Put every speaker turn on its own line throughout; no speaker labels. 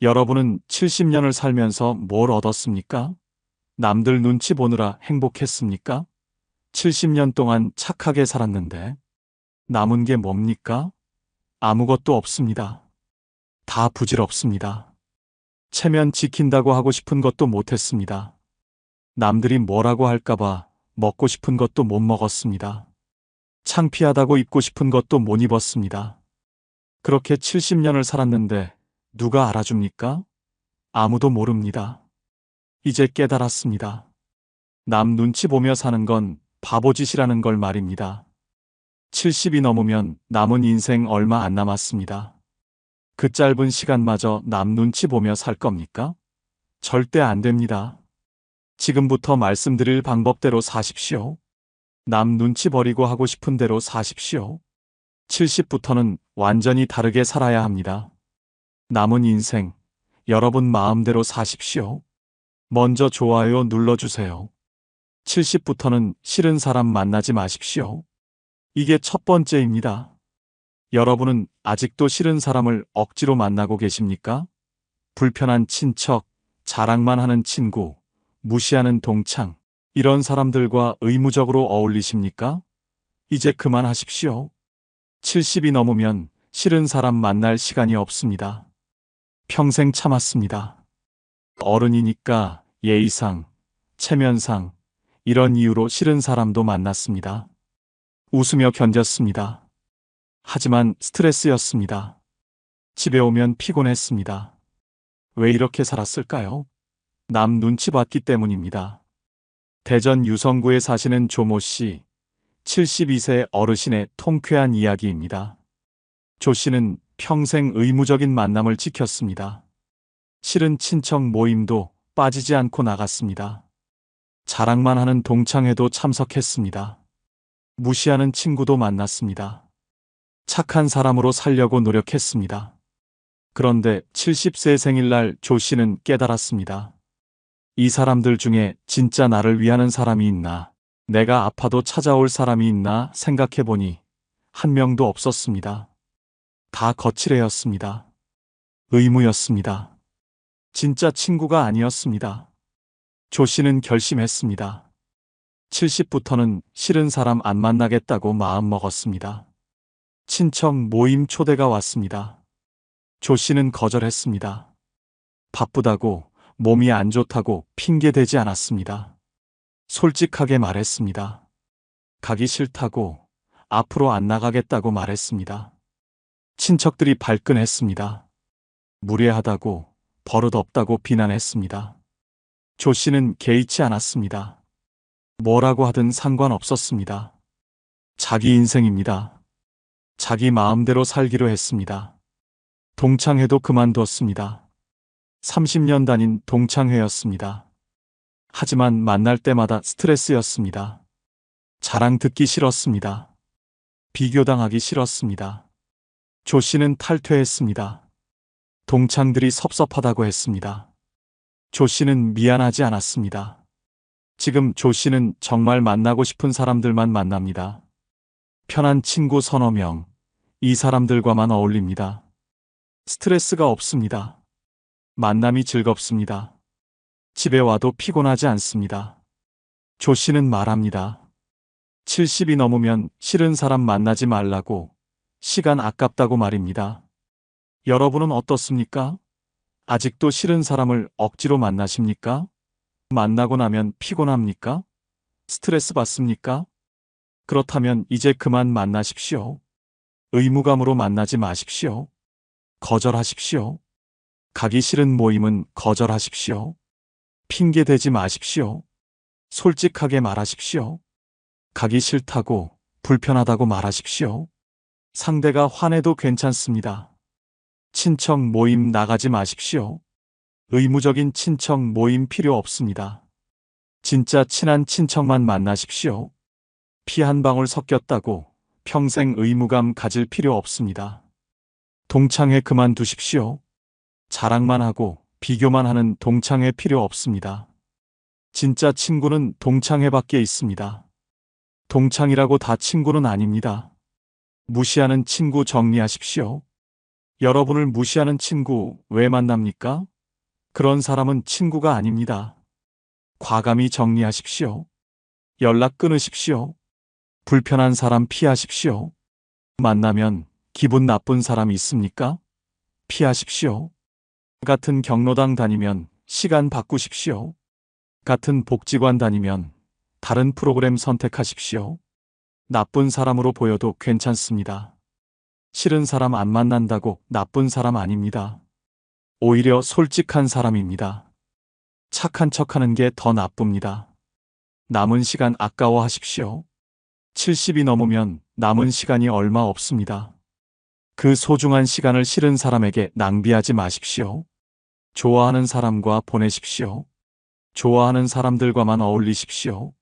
여러분은 70년을 살면서 뭘 얻었습니까? 남들 눈치 보느라 행복했습니까? 70년 동안 착하게 살았는데 남은 게 뭡니까? 아무것도 없습니다. 다 부질없습니다. 체면 지킨다고 하고 싶은 것도 못했습니다. 남들이 뭐라고 할까봐 먹고 싶은 것도 못 먹었습니다. 창피하다고 입고 싶은 것도 못 입었습니다. 그렇게 70년을 살았는데 누가 알아줍니까? 아무도 모릅니다. 이제 깨달았습니다. 남 눈치 보며 사는 건 바보짓이라는 걸 말입니다. 70이 넘으면 남은 인생 얼마 안 남았습니다. 그 짧은 시간마저 남 눈치 보며 살 겁니까? 절대 안 됩니다. 지금부터 말씀드릴 방법대로 사십시오. 남 눈치 버리고 하고 싶은 대로 사십시오. 70부터는 완전히 다르게 살아야 합니다. 남은 인생, 여러분 마음대로 사십시오. 먼저 좋아요 눌러주세요. 70부터는 싫은 사람 만나지 마십시오. 이게 첫 번째입니다. 여러분은 아직도 싫은 사람을 억지로 만나고 계십니까? 불편한 친척, 자랑만 하는 친구, 무시하는 동창, 이런 사람들과 의무적으로 어울리십니까? 이제 그만하십시오. 70이 넘으면 싫은 사람 만날 시간이 없습니다. 평생 참았습니다. 어른이니까 예의상, 체면상, 이런 이유로 싫은 사람도 만났습니다. 웃으며 견뎠습니다. 하지만 스트레스였습니다. 집에 오면 피곤했습니다. 왜 이렇게 살았을까요? 남 눈치 봤기 때문입니다. 대전 유성구에 사시는 조모 씨, 72세 어르신의 통쾌한 이야기입니다. 조 씨는 평생 의무적인 만남을 지켰습니다. 싫은 친척 모임도 빠지지 않고 나갔습니다. 자랑만 하는 동창회도 참석했습니다. 무시하는 친구도 만났습니다. 착한 사람으로 살려고 노력했습니다. 그런데 70세 생일날 조 씨는 깨달았습니다. 이 사람들 중에 진짜 나를 위하는 사람이 있나, 내가 아파도 찾아올 사람이 있나 생각해보니 한 명도 없었습니다. 다 거칠애였습니다. 의무였습니다. 진짜 친구가 아니었습니다. 조 씨는 결심했습니다. 70부터는 싫은 사람 안 만나겠다고 마음먹었습니다. 친척 모임 초대가 왔습니다. 조 씨는 거절했습니다. 바쁘다고, 몸이 안 좋다고 핑계대지 않았습니다. 솔직하게 말했습니다. 가기 싫다고, 앞으로 안 나가겠다고 말했습니다. 친척들이 발끈했습니다. 무례하다고, 버릇없다고 비난했습니다. 조 씨는 개의치 않았습니다. 뭐라고 하든 상관없었습니다. 자기 인생입니다. 자기 마음대로 살기로 했습니다. 동창회도 그만두었습니다. 30년 다닌 동창회였습니다. 하지만 만날 때마다 스트레스였습니다. 자랑 듣기 싫었습니다. 비교당하기 싫었습니다. 조 씨는 탈퇴했습니다. 동창들이 섭섭하다고 했습니다. 조 씨는 미안하지 않았습니다. 지금 조 씨는 정말 만나고 싶은 사람들만 만납니다. 편한 친구 서너 명, 이 사람들과만 어울립니다. 스트레스가 없습니다. 만남이 즐겁습니다. 집에 와도 피곤하지 않습니다. 조 씨는 말합니다. 70이 넘으면 싫은 사람 만나지 말라고, 시간 아깝다고 말입니다. 여러분은 어떻습니까? 아직도 싫은 사람을 억지로 만나십니까? 만나고 나면 피곤합니까? 스트레스 받습니까? 그렇다면 이제 그만 만나십시오. 의무감으로 만나지 마십시오. 거절하십시오. 가기 싫은 모임은 거절하십시오. 핑계 대지 마십시오. 솔직하게 말하십시오. 가기 싫다고, 불편하다고 말하십시오. 상대가 화내도 괜찮습니다. 친척 모임 나가지 마십시오. 의무적인 친척 모임 필요 없습니다. 진짜 친한 친척만 만나십시오. 피 한 방울 섞였다고 평생 의무감 가질 필요 없습니다. 동창회 그만두십시오. 자랑만 하고 비교만 하는 동창회 필요 없습니다. 진짜 친구는 동창회밖에 있습니다. 동창이라고 다 친구는 아닙니다. 무시하는 친구 정리하십시오. 여러분을 무시하는 친구 왜 만납니까? 그런 사람은 친구가 아닙니다. 과감히 정리하십시오. 연락 끊으십시오. 불편한 사람 피하십시오. 만나면 기분 나쁜 사람 있습니까? 피하십시오. 같은 경로당 다니면 시간 바꾸십시오. 같은 복지관 다니면 다른 프로그램 선택하십시오. 나쁜 사람으로 보여도 괜찮습니다. 싫은 사람 안 만난다고 나쁜 사람 아닙니다. 오히려 솔직한 사람입니다. 착한 척하는 게 더 나쁩니다. 남은 시간 아까워하십시오. 70이 넘으면 남은 시간이 얼마 없습니다. 그 소중한 시간을 싫은 사람에게 낭비하지 마십시오. 좋아하는 사람과 보내십시오. 좋아하는 사람들과만 어울리십시오.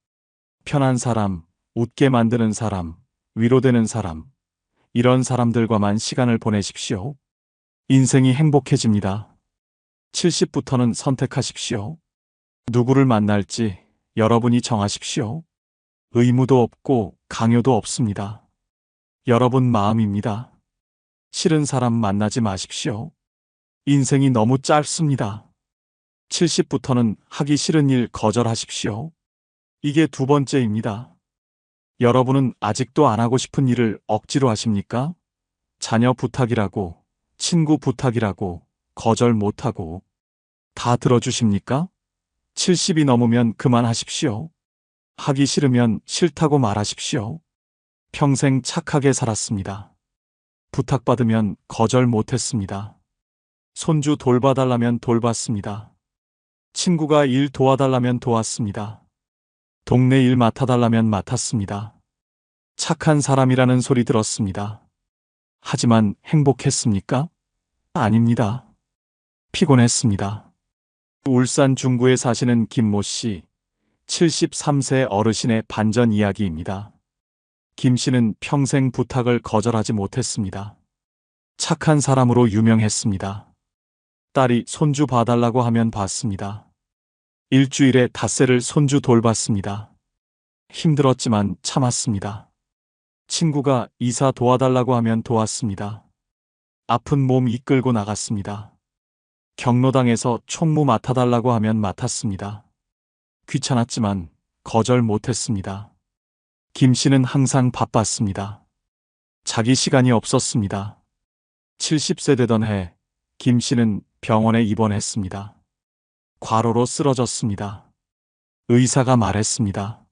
편한 사람, 웃게 만드는 사람, 위로되는 사람, 이런 사람들과만 시간을 보내십시오. 인생이 행복해집니다. 70부터는 선택하십시오. 누구를 만날지 여러분이 정하십시오. 의무도 없고 강요도 없습니다. 여러분 마음입니다. 싫은 사람 만나지 마십시오. 인생이 너무 짧습니다. 70부터는 하기 싫은 일 거절하십시오. 이게 두 번째입니다. 여러분은 아직도 안 하고 싶은 일을 억지로 하십니까? 자녀 부탁이라고, 친구 부탁이라고, 거절 못하고. 다 들어주십니까? 70이 넘으면 그만하십시오. 하기 싫으면 싫다고 말하십시오. 평생 착하게 살았습니다. 부탁받으면 거절 못했습니다. 손주 돌봐달라면 돌봤습니다. 친구가 일 도와달라면 도왔습니다. 동네 일 맡아달라면 맡았습니다. 착한 사람이라는 소리 들었습니다. 하지만 행복했습니까? 아닙니다. 피곤했습니다. 울산 중구에 사시는 김모 씨, 73세 어르신의 반전 이야기입니다. 김 씨는 평생 부탁을 거절하지 못했습니다. 착한 사람으로 유명했습니다. 딸이 손주 봐달라고 하면 봤습니다. 일주일에 닷새를 손주 돌봤습니다. 힘들었지만 참았습니다. 친구가 이사 도와달라고 하면 도왔습니다. 아픈 몸 이끌고 나갔습니다. 경로당에서 총무 맡아달라고 하면 맡았습니다. 귀찮았지만 거절 못했습니다. 김 씨는 항상 바빴습니다. 자기 시간이 없었습니다. 70세 되던 해, 김 씨는 병원에 입원했습니다. 과로로 쓰러졌습니다. 의사가 말했습니다.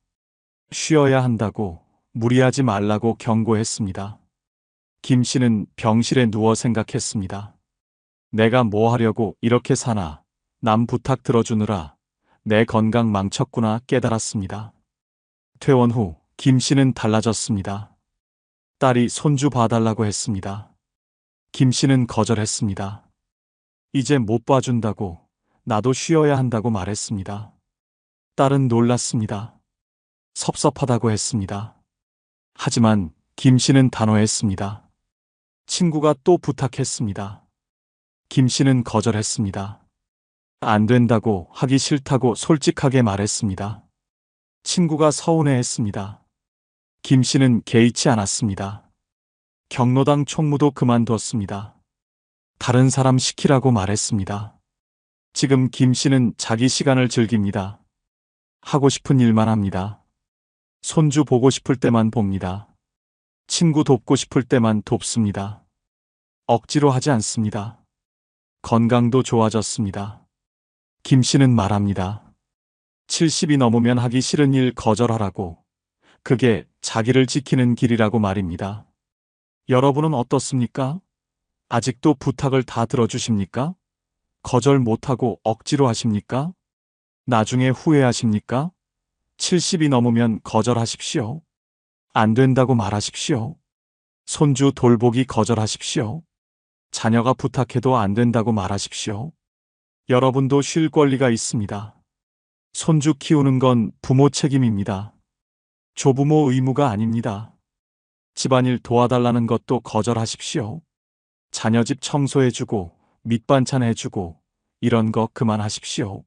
쉬어야 한다고, 무리하지 말라고 경고했습니다. 김 씨는 병실에 누워 생각했습니다. 내가 뭐 하려고 이렇게 사나, 남 부탁 들어주느라 내 건강 망쳤구나 깨달았습니다. 퇴원 후 김 씨는 달라졌습니다. 딸이 손주 봐달라고 했습니다. 김 씨는 거절했습니다. 이제 못 봐준다고, 나도 쉬어야 한다고 말했습니다. 딸은 놀랐습니다. 섭섭하다고 했습니다. 하지만 김 씨는 단호했습니다. 친구가 또 부탁했습니다. 김 씨는 거절했습니다. 안 된다고, 하기 싫다고 솔직하게 말했습니다. 친구가 서운해했습니다. 김 씨는 개의치 않았습니다. 경로당 총무도 그만뒀습니다. 다른 사람 시키라고 말했습니다. 지금 김 씨는 자기 시간을 즐깁니다. 하고 싶은 일만 합니다. 손주 보고 싶을 때만 봅니다. 친구 돕고 싶을 때만 돕습니다. 억지로 하지 않습니다. 건강도 좋아졌습니다. 김 씨는 말합니다. 70이 넘으면 하기 싫은 일 거절하라고. 그게 자기를 지키는 길이라고 말입니다. 여러분은 어떻습니까? 아직도 부탁을 다 들어주십니까? 거절 못하고 억지로 하십니까? 나중에 후회하십니까? 70이 넘으면 거절하십시오. 안 된다고 말하십시오. 손주 돌보기 거절하십시오. 자녀가 부탁해도 안 된다고 말하십시오. 여러분도 쉴 권리가 있습니다. 손주 키우는 건 부모 책임입니다. 조부모 의무가 아닙니다. 집안일 도와달라는 것도 거절하십시오. 자녀 집 청소해주고 밑반찬 해주고 이런 거 그만하십시오.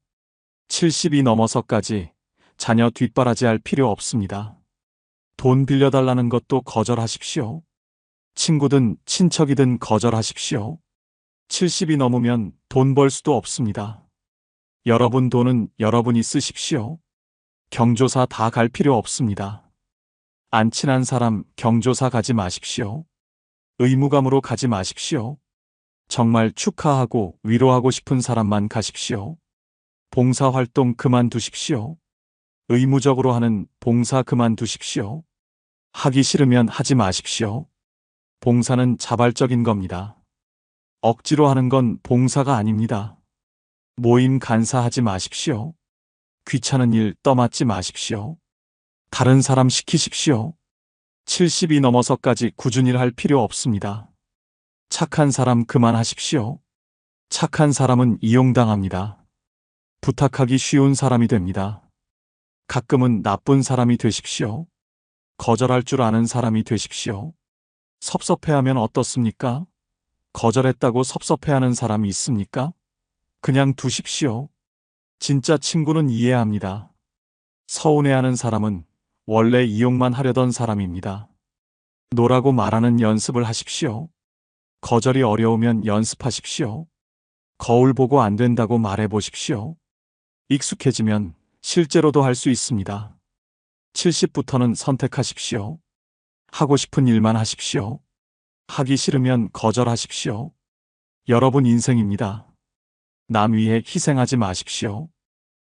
70이 넘어서까지 자녀 뒷바라지할 필요 없습니다. 돈 빌려달라는 것도 거절하십시오. 친구든 친척이든 거절하십시오. 70이 넘으면 돈 벌 수도 없습니다. 여러분 돈은 여러분이 쓰십시오. 경조사 다 갈 필요 없습니다. 안 친한 사람 경조사 가지 마십시오. 의무감으로 가지 마십시오. 정말 축하하고 위로하고 싶은 사람만 가십시오. 봉사활동 그만두십시오. 의무적으로 하는 봉사 그만두십시오. 하기 싫으면 하지 마십시오. 봉사는 자발적인 겁니다. 억지로 하는 건 봉사가 아닙니다. 모임 간사하지 마십시오. 귀찮은 일 떠맡지 마십시오. 다른 사람 시키십시오. 70이 넘어서까지 꾸준히 할 필요 없습니다. 착한 사람 그만하십시오. 착한 사람은 이용당합니다. 부탁하기 쉬운 사람이 됩니다. 가끔은 나쁜 사람이 되십시오. 거절할 줄 아는 사람이 되십시오. 섭섭해하면 어떻습니까? 거절했다고 섭섭해하는 사람이 있습니까? 그냥 두십시오. 진짜 친구는 이해합니다. 서운해하는 사람은 원래 이용만 하려던 사람입니다. 노라고 말하는 연습을 하십시오. 거절이 어려우면 연습하십시오. 거울 보고 안 된다고 말해 보십시오. 익숙해지면 실제로도 할 수 있습니다. 70부터는 선택하십시오. 하고 싶은 일만 하십시오. 하기 싫으면 거절하십시오. 여러분 인생입니다. 남 위해 희생하지 마십시오.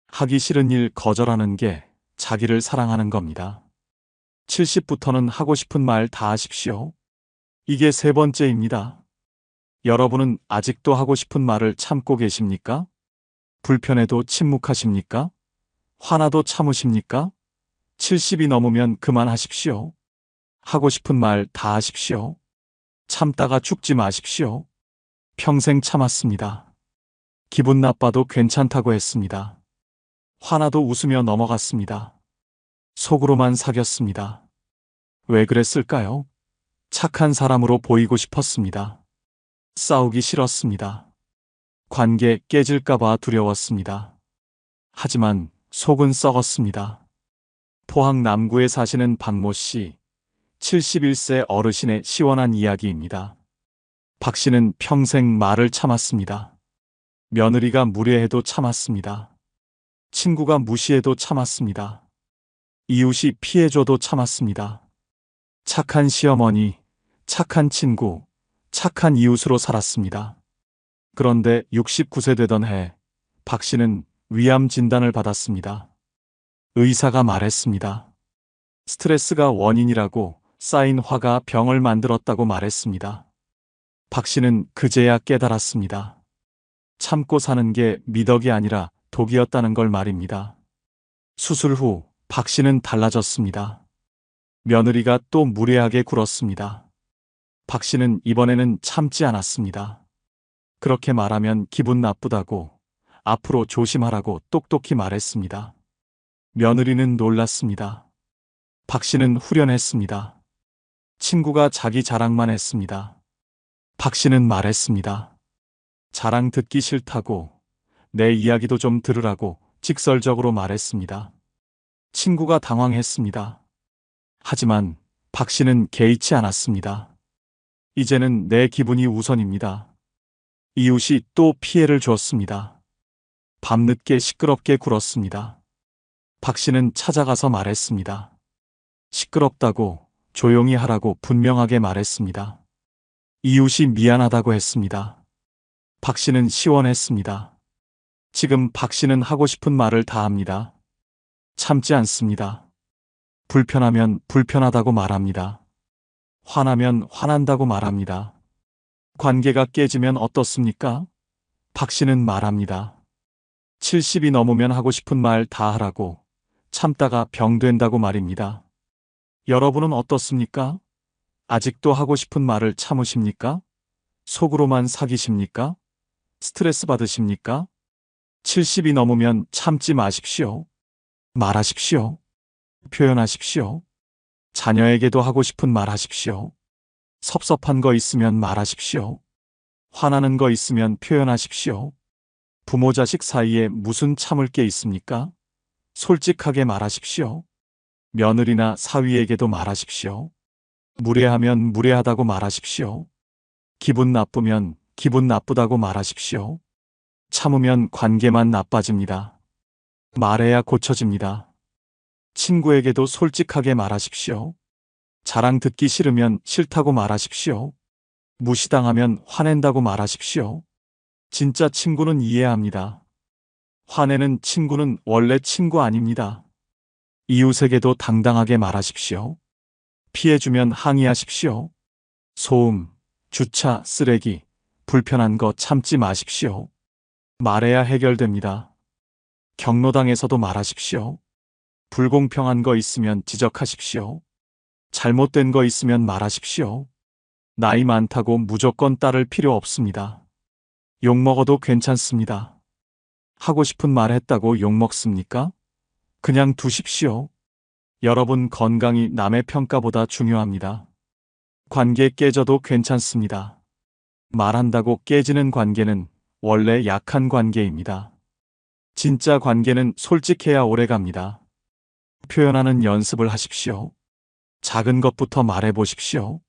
하기 싫은 일 거절하는 게 자기를 사랑하는 겁니다. 70부터는 하고 싶은 말 다 하십시오. 이게 세 번째입니다. 여러분은 아직도 하고 싶은 말을 참고 계십니까? 불편해도 침묵하십니까? 화나도 참으십니까? 70이 넘으면 그만하십시오. 하고 싶은 말 다 하십시오. 참다가 죽지 마십시오. 평생 참았습니다. 기분 나빠도 괜찮다고 했습니다. 화나도 웃으며 넘어갔습니다. 속으로만 사귀었습니다. 왜 그랬을까요? 착한 사람으로 보이고 싶었습니다. 싸우기 싫었습니다. 관계 깨질까봐 두려웠습니다. 하지만 속은 썩었습니다. 포항 남구에 사시는 박모 씨, 71세 어르신의 시원한 이야기입니다. 박 씨는 평생 말을 참았습니다. 며느리가 무례해도 참았습니다. 친구가 무시해도 참았습니다. 이웃이 피해줘도 참았습니다. 착한 시어머니, 착한 친구, 착한 이웃으로 살았습니다. 그런데 69세 되던 해, 박 씨는 위암 진단을 받았습니다. 의사가 말했습니다. 스트레스가 원인이라고 쌓인 화가 병을 만들었다고 말했습니다. 박 씨는 그제야 깨달았습니다. 참고 사는 게 미덕이 아니라 독이었다는 걸 말입니다. 수술 후 박 씨는 달라졌습니다. 며느리가 또 무례하게 굴었습니다. 박 씨는 이번에는 참지 않았습니다. 그렇게 말하면 기분 나쁘다고, 앞으로 조심하라고 똑똑히 말했습니다. 며느리는 놀랐습니다. 박 씨는 후련했습니다. 친구가 자기 자랑만 했습니다. 박 씨는 말했습니다. 자랑 듣기 싫다고, 내 이야기도 좀 들으라고 직설적으로 말했습니다. 친구가 당황했습니다. 하지만 박 씨는 개의치 않았습니다. 이제는 내 기분이 우선입니다. 이웃이 또 피해를 주었습니다. 밤늦게 시끄럽게 굴었습니다. 박 씨는 찾아가서 말했습니다. 시끄럽다고, 조용히 하라고 분명하게 말했습니다. 이웃이 미안하다고 했습니다. 박 씨는 시원했습니다. 지금 박 씨는 하고 싶은 말을 다 합니다. 참지 않습니다. 불편하면 불편하다고 말합니다. 화나면 화난다고 말합니다. 관계가 깨지면 어떻습니까? 박 씨는 말합니다. 70이 넘으면 하고 싶은 말 다 하라고, 참다가 병 된다고 말입니다. 여러분은 어떻습니까? 아직도 하고 싶은 말을 참으십니까? 속으로만 사귀십니까? 스트레스 받으십니까? 70이 넘으면 참지 마십시오. 말하십시오. 표현하십시오. 자녀에게도 하고 싶은 말 하십시오. 섭섭한 거 있으면 말하십시오. 화나는 거 있으면 표현하십시오. 부모 자식 사이에 무슨 참을 게 있습니까? 솔직하게 말하십시오. 며느리나 사위에게도 말하십시오. 무례하면 무례하다고 말하십시오. 기분 나쁘면 기분 나쁘다고 말하십시오. 참으면 관계만 나빠집니다. 말해야 고쳐집니다. 친구에게도 솔직하게 말하십시오. 자랑 듣기 싫으면 싫다고 말하십시오. 무시당하면 화낸다고 말하십시오. 진짜 친구는 이해합니다. 화내는 친구는 원래 친구 아닙니다. 이웃에게도 당당하게 말하십시오. 피해주면 항의하십시오. 소음, 주차, 쓰레기, 불편한 거 참지 마십시오. 말해야 해결됩니다. 경로당에서도 말하십시오. 불공평한 거 있으면 지적하십시오. 잘못된 거 있으면 말하십시오. 나이 많다고 무조건 따를 필요 없습니다. 욕먹어도 괜찮습니다. 하고 싶은 말 했다고 욕먹습니까? 그냥 두십시오. 여러분 건강이 남의 평가보다 중요합니다. 관계 깨져도 괜찮습니다. 말한다고 깨지는 관계는 원래 약한 관계입니다. 진짜 관계는 솔직해야 오래갑니다. 표현하는 연습을 하십시오. 작은 것부터 말해보십시오.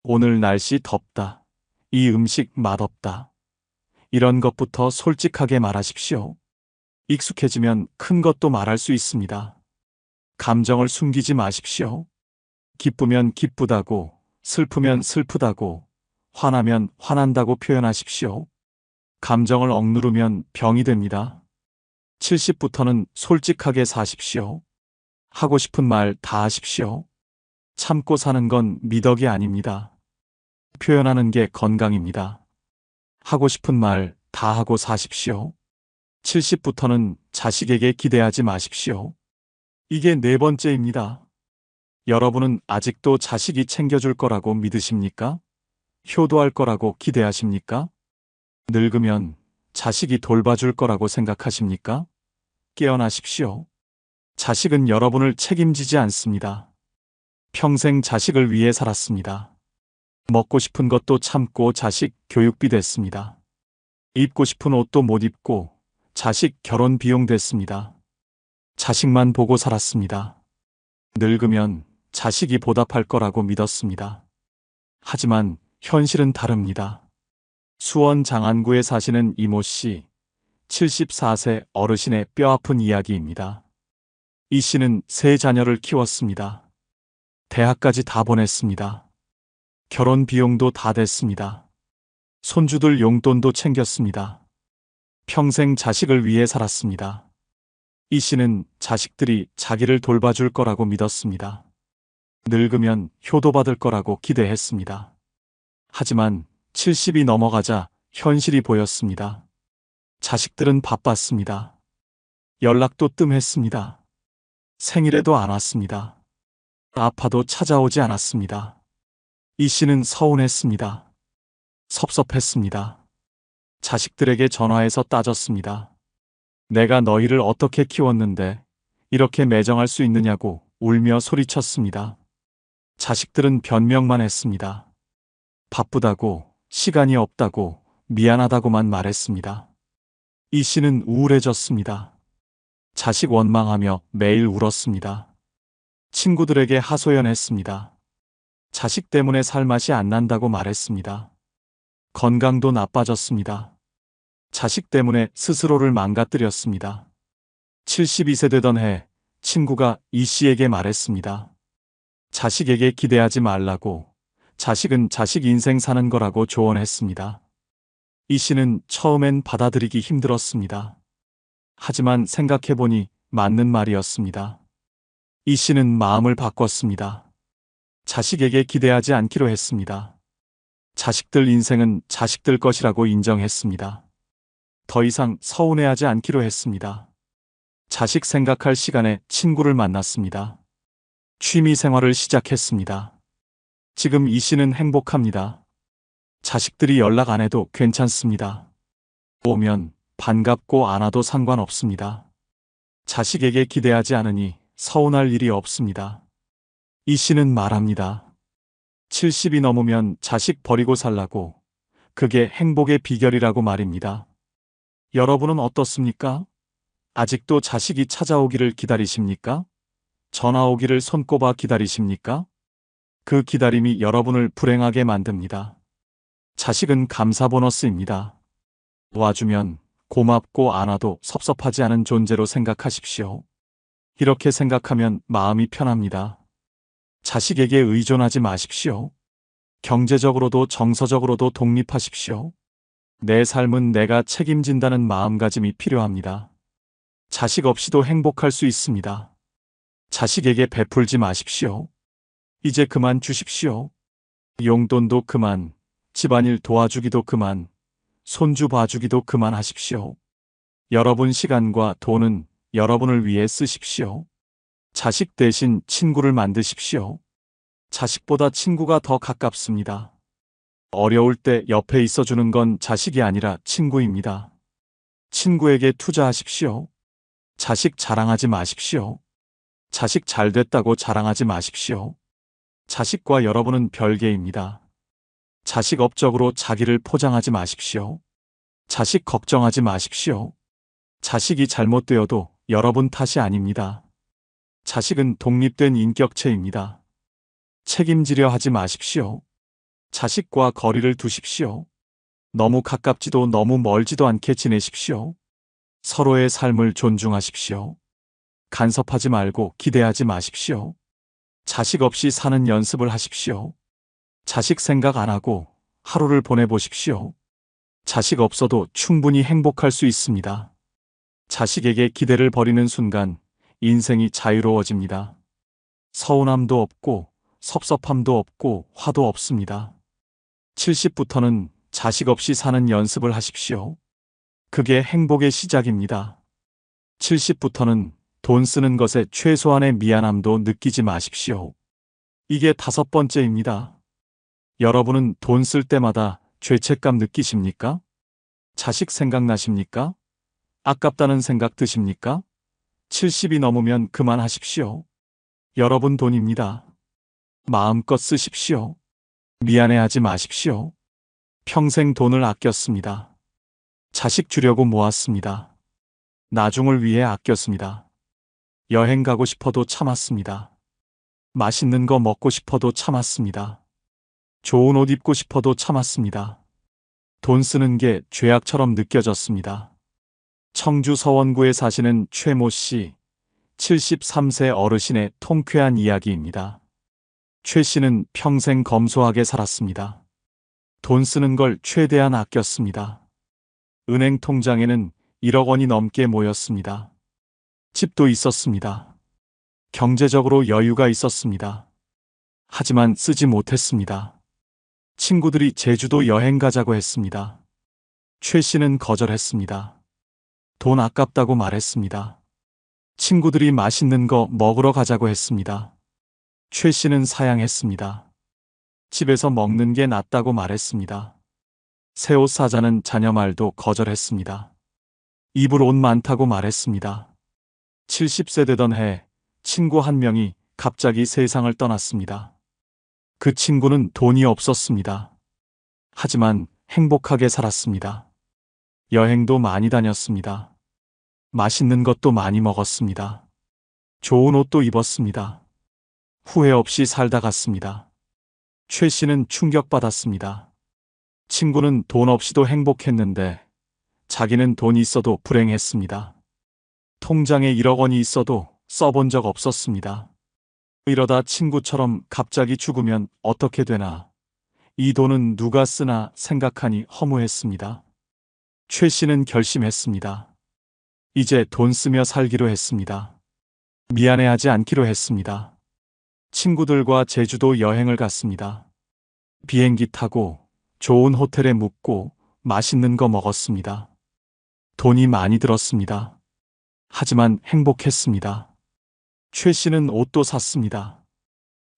오늘 날씨 덥다. 이 음식 맛없다. 이런 것부터 솔직하게 말하십시오. 익숙해지면 큰 것도 말할 수 있습니다. 감정을 숨기지 마십시오. 기쁘면 기쁘다고, 슬프면 슬프다고, 화나면 화난다고 표현하십시오. 감정을 억누르면 병이 됩니다. 70부터는 솔직하게 사십시오. 하고 싶은 말 다 하십시오. 참고 사는 건 미덕이 아닙니다. 표현하는 게 건강입니다. 하고 싶은 말 다 하고 사십시오. 70부터는 자식에게 기대하지 마십시오. 이게 네 번째입니다. 여러분은 아직도 자식이 챙겨줄 거라고 믿으십니까? 효도할 거라고 기대하십니까? 늙으면 자식이 돌봐줄 거라고 생각하십니까? 깨어나십시오. 자식은 여러분을 책임지지 않습니다. 평생 자식을 위해 살았습니다. 먹고 싶은 것도 참고 자식 교육비 댔습니다. 입고 싶은 옷도 못 입고 자식 결혼 비용 댔습니다. 자식만 보고 살았습니다. 늙으면 자식이 보답할 거라고 믿었습니다. 하지만 현실은 다릅니다. 수원 장안구에 사시는 이모 씨, 74세 어르신의 뼈아픈 이야기입니다. 이 씨는 세 자녀를 키웠습니다. 대학까지 다 보냈습니다. 결혼 비용도 다 댔습니다. 손주들 용돈도 챙겼습니다. 평생 자식을 위해 살았습니다. 이 씨는 자식들이 자기를 돌봐줄 거라고 믿었습니다. 늙으면 효도받을 거라고 기대했습니다. 하지만 70이 넘어가자 현실이 보였습니다. 자식들은 바빴습니다. 연락도 뜸했습니다. 생일에도 안 왔습니다. 아파도 찾아오지 않았습니다. 이 씨는 서운했습니다. 섭섭했습니다. 자식들에게 전화해서 따졌습니다. 내가 너희를 어떻게 키웠는데 이렇게 매정할 수 있느냐고 울며 소리쳤습니다. 자식들은 변명만 했습니다. 바쁘다고, 시간이 없다고, 미안하다고만 말했습니다. 이 씨는 우울해졌습니다. 자식 원망하며 매일 울었습니다. 친구들에게 하소연했습니다. 자식 때문에 살맛이 안 난다고 말했습니다. 건강도 나빠졌습니다. 자식 때문에 스스로를 망가뜨렸습니다. 72세 되던 해 친구가 이 씨에게 말했습니다. 자식에게 기대하지 말라고, 자식은 자식 인생 사는 거라고 조언했습니다. 이 씨는 처음엔 받아들이기 힘들었습니다. 하지만 생각해보니 맞는 말이었습니다. 이 씨는 마음을 바꿨습니다. 자식에게 기대하지 않기로 했습니다. 자식들 인생은 자식들 것이라고 인정했습니다. 더 이상 서운해하지 않기로 했습니다. 자식 생각할 시간에 친구를 만났습니다. 취미 생활을 시작했습니다. 지금 이 씨는 행복합니다. 자식들이 연락 안 해도 괜찮습니다. 오면 반갑고 안 와도 상관없습니다. 자식에게 기대하지 않으니 서운할 일이 없습니다. 이 씨는 말합니다. 70이 넘으면 자식 버리고 살라고, 그게 행복의 비결이라고 말입니다. 여러분은 어떻습니까? 아직도 자식이 찾아오기를 기다리십니까? 전화 오기를 손꼽아 기다리십니까? 그 기다림이 여러분을 불행하게 만듭니다. 자식은 감사 보너스입니다. 와주면 고맙고 안 와도 섭섭하지 않은 존재로 생각하십시오. 이렇게 생각하면 마음이 편합니다. 자식에게 의존하지 마십시오. 경제적으로도 정서적으로도 독립하십시오. 내 삶은 내가 책임진다는 마음가짐이 필요합니다. 자식 없이도 행복할 수 있습니다. 자식에게 베풀지 마십시오. 이제 그만 주십시오. 용돈도 그만, 집안일 도와주기도 그만, 손주 봐주기도 그만하십시오. 여러분 시간과 돈은 여러분을 위해 쓰십시오. 자식 대신 친구를 만드십시오. 자식보다 친구가 더 가깝습니다. 어려울 때 옆에 있어주는 건 자식이 아니라 친구입니다. 친구에게 투자하십시오. 자식 자랑하지 마십시오. 자식 잘 됐다고 자랑하지 마십시오. 자식과 여러분은 별개입니다. 자식 업적으로 자기를 포장하지 마십시오. 자식 걱정하지 마십시오. 자식이 잘못되어도 여러분 탓이 아닙니다. 자식은 독립된 인격체입니다. 책임지려 하지 마십시오. 자식과 거리를 두십시오. 너무 가깝지도 너무 멀지도 않게 지내십시오. 서로의 삶을 존중하십시오. 간섭하지 말고 기대하지 마십시오. 자식 없이 사는 연습을 하십시오. 자식 생각 안 하고 하루를 보내보십시오. 자식 없어도 충분히 행복할 수 있습니다. 자식에게 기대를 버리는 순간 인생이 자유로워집니다. 서운함도 없고 섭섭함도 없고 화도 없습니다. 70부터는 자식 없이 사는 연습을 하십시오. 그게 행복의 시작입니다. 70부터는 돈 쓰는 것에 최소한의 미안함도 느끼지 마십시오. 이게 5번째입니다. 여러분은 돈 쓸 때마다 죄책감 느끼십니까? 자식 생각나십니까? 아깝다는 생각 드십니까? 70이 넘으면 그만하십시오. 여러분 돈입니다. 마음껏 쓰십시오. 미안해하지 마십시오. 평생 돈을 아꼈습니다. 자식 주려고 모았습니다. 나중을 위해 아꼈습니다. 여행 가고 싶어도 참았습니다. 맛있는 거 먹고 싶어도 참았습니다. 좋은 옷 입고 싶어도 참았습니다. 돈 쓰는 게 죄악처럼 느껴졌습니다. 청주 서원구에 사시는 최모 씨, 73세 어르신의 통쾌한 이야기입니다. 최 씨는 평생 검소하게 살았습니다. 돈 쓰는 걸 최대한 아꼈습니다. 은행 통장에는 1억 원이 넘게 모였습니다. 집도 있었습니다. 경제적으로 여유가 있었습니다. 하지만 쓰지 못했습니다. 친구들이 제주도 여행 가자고 했습니다. 최 씨는 거절했습니다. 돈 아깝다고 말했습니다. 친구들이 맛있는 거 먹으러 가자고 했습니다. 최 씨는 사양했습니다. 집에서 먹는 게 낫다고 말했습니다. 새 옷 사자는 자녀 말도 거절했습니다. 입을 옷 많다고 말했습니다. 70세 되던 해 친구 한 명이 갑자기 세상을 떠났습니다. 그 친구는 돈이 없었습니다. 하지만 행복하게 살았습니다. 여행도 많이 다녔습니다. 맛있는 것도 많이 먹었습니다. 좋은 옷도 입었습니다. 후회 없이 살다 갔습니다. 최 씨는 충격받았습니다. 친구는 돈 없이도 행복했는데 자기는 돈이 있어도 불행했습니다. 통장에 1억 원이 있어도 써본 적 없었습니다. 이러다 친구처럼 갑자기 죽으면 어떻게 되나, 이 돈은 누가 쓰나 생각하니 허무했습니다. 최 씨는 결심했습니다. 이제 돈 쓰며 살기로 했습니다. 미안해하지 않기로 했습니다. 친구들과 제주도 여행을 갔습니다. 비행기 타고 좋은 호텔에 묵고 맛있는 거 먹었습니다. 돈이 많이 들었습니다. 하지만 행복했습니다. 최 씨는 옷도 샀습니다.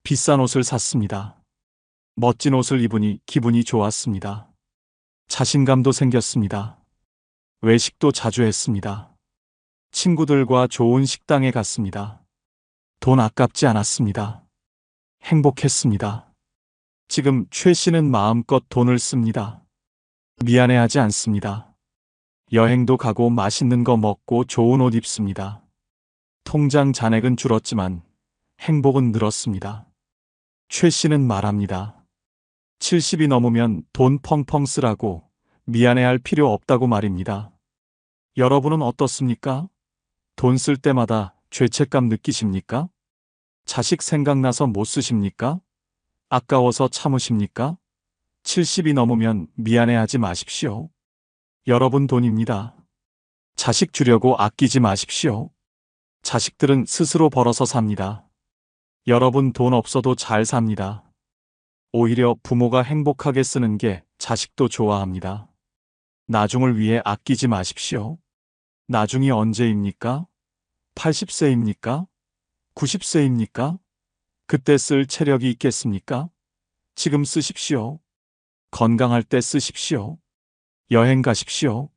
비싼 옷을 샀습니다. 멋진 옷을 입으니 기분이 좋았습니다. 자신감도 생겼습니다. 외식도 자주 했습니다. 친구들과 좋은 식당에 갔습니다. 돈 아깝지 않았습니다. 행복했습니다. 지금 최 씨는 마음껏 돈을 씁니다. 미안해하지 않습니다. 여행도 가고 맛있는 거 먹고 좋은 옷 입습니다. 통장 잔액은 줄었지만 행복은 늘었습니다. 최 씨는 말합니다. 70이 넘으면 돈 펑펑 쓰라고 미안해할 필요 없다고 말입니다. 여러분은 어떻습니까? 돈 쓸 때마다 죄책감 느끼십니까? 자식 생각나서 못 쓰십니까? 아까워서 참으십니까? 70이 넘으면 미안해하지 마십시오. 여러분 돈입니다. 자식 주려고 아끼지 마십시오. 자식들은 스스로 벌어서 삽니다. 여러분 돈 없어도 잘 삽니다. 오히려 부모가 행복하게 쓰는 게 자식도 좋아합니다. 나중을 위해 아끼지 마십시오. 나중이 언제입니까? 80세입니까? 90세입니까? 그때 쓸 체력이 있겠습니까? 지금 쓰십시오. 건강할 때 쓰십시오. 여행 가십시오.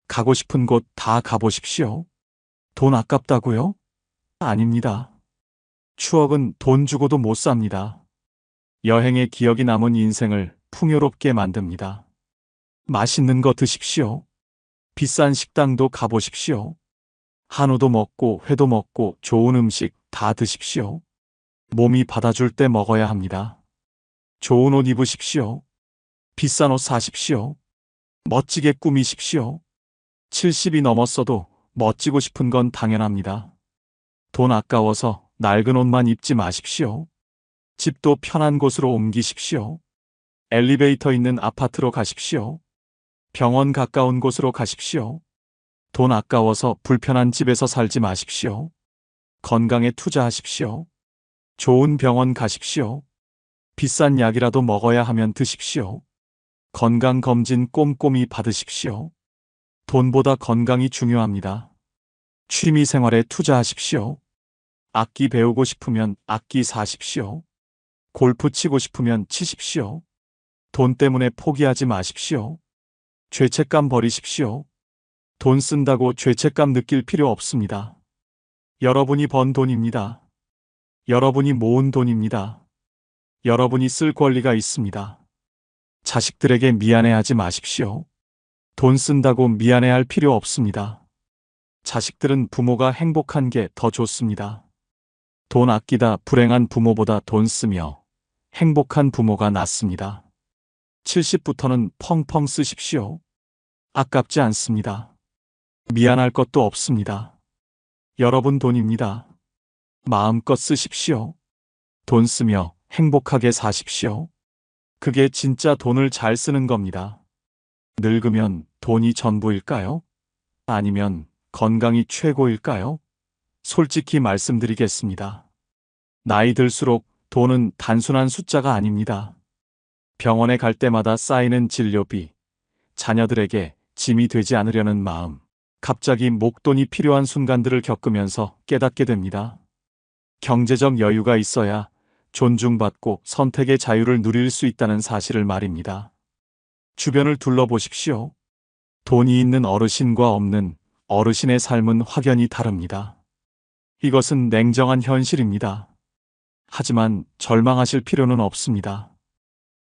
가고 싶은 곳 다 가보십시오. 돈 아깝다고요? 아닙니다. 추억은 돈 주고도 못 삽니다. 여행의 기억이 남은 인생을 풍요롭게 만듭니다. 맛있는 거 드십시오. 비싼 식당도 가보십시오. 한우도 먹고 회도 먹고 좋은 음식 다 드십시오. 몸이 받아줄 때 먹어야 합니다. 좋은 옷 입으십시오. 비싼 옷 사십시오. 멋지게 꾸미십시오. 70이 넘었어도 멋지고 싶은 건 당연합니다. 돈 아까워서 낡은 옷만 입지 마십시오. 집도 편한 곳으로 옮기십시오. 엘리베이터 있는 아파트로 가십시오. 병원 가까운 곳으로 가십시오. 돈 아까워서 불편한 집에서 살지 마십시오. 건강에 투자하십시오. 좋은 병원 가십시오. 비싼 약이라도 먹어야 하면 드십시오. 건강검진 꼼꼼히 받으십시오. 돈보다 건강이 중요합니다. 취미 생활에 투자하십시오. 악기 배우고 싶으면 악기 사십시오. 골프 치고 싶으면 치십시오. 돈 때문에 포기하지 마십시오. 죄책감 버리십시오. 돈 쓴다고 죄책감 느낄 필요 없습니다. 여러분이 번 돈입니다. 여러분이 모은 돈입니다. 여러분이 쓸 권리가 있습니다. 자식들에게 미안해하지 마십시오. 돈 쓴다고 미안해할 필요 없습니다. 자식들은 부모가 행복한 게 더 좋습니다. 돈 아끼다 불행한 부모보다 돈 쓰며 행복한 부모가 낫습니다. 70부터는 펑펑 쓰십시오. 아깝지 않습니다. 미안할 것도 없습니다. 여러분 돈입니다. 마음껏 쓰십시오. 돈 쓰며 행복하게 사십시오. 그게 진짜 돈을 잘 쓰는 겁니다. 늙으면 돈이 전부일까요? 아니면 건강이 최고일까요? 솔직히 말씀드리겠습니다. 나이 들수록 돈은 단순한 숫자가 아닙니다. 병원에 갈 때마다 쌓이는 진료비, 자녀들에게 짐이 되지 않으려는 마음, 갑자기 목돈이 필요한 순간들을 겪으면서 깨닫게 됩니다. 경제적 여유가 있어야 존중받고 선택의 자유를 누릴 수 있다는 사실을 말입니다. 주변을 둘러보십시오. 돈이 있는 어르신과 없는 어르신의 삶은 확연히 다릅니다. 이것은 냉정한 현실입니다. 하지만 절망하실 필요는 없습니다.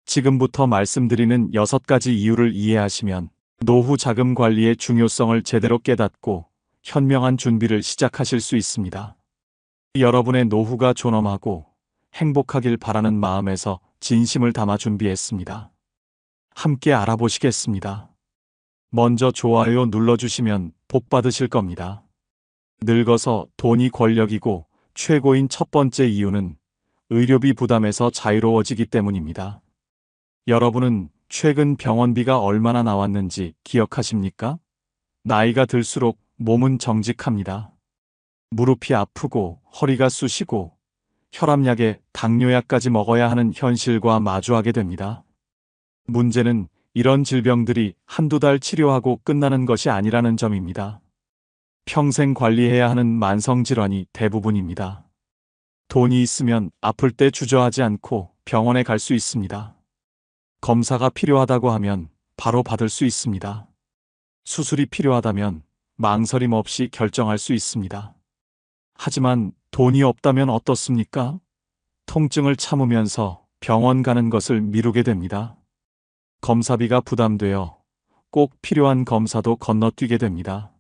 지금부터 말씀드리는 6가지 이유를 이해하시면 노후 자금 관리의 중요성을 제대로 깨닫고 현명한 준비를 시작하실 수 있습니다. 여러분의 노후가 존엄하고 행복하길 바라는 마음에서 진심을 담아 준비했습니다. 함께 알아보시겠습니다. 먼저 좋아요 눌러주시면 복 받으실 겁니다. 늙어서 돈이 권력이고 최고인 첫 번째 이유는 의료비 부담에서 자유로워지기 때문입니다. 여러분은 최근 병원비가 얼마나 나왔는지 기억하십니까? 나이가 들수록 몸은 정직합니다. 무릎이 아프고 허리가 쑤시고 혈압약에 당뇨약까지 먹어야 하는 현실과 마주하게 됩니다. 문제는 이런 질병들이 한두 달 치료하고 끝나는 것이 아니라는 점입니다. 평생 관리해야 하는 만성질환이 대부분입니다. 돈이 있으면 아플 때 주저하지 않고 병원에 갈 수 있습니다. 검사가 필요하다고 하면 바로 받을 수 있습니다. 수술이 필요하다면 망설임 없이 결정할 수 있습니다. 하지만 돈이 없다면 어떻습니까? 통증을 참으면서 병원 가는 것을 미루게 됩니다. 검사비가 부담되어 꼭 필요한 검사도 건너뛰게 됩니다.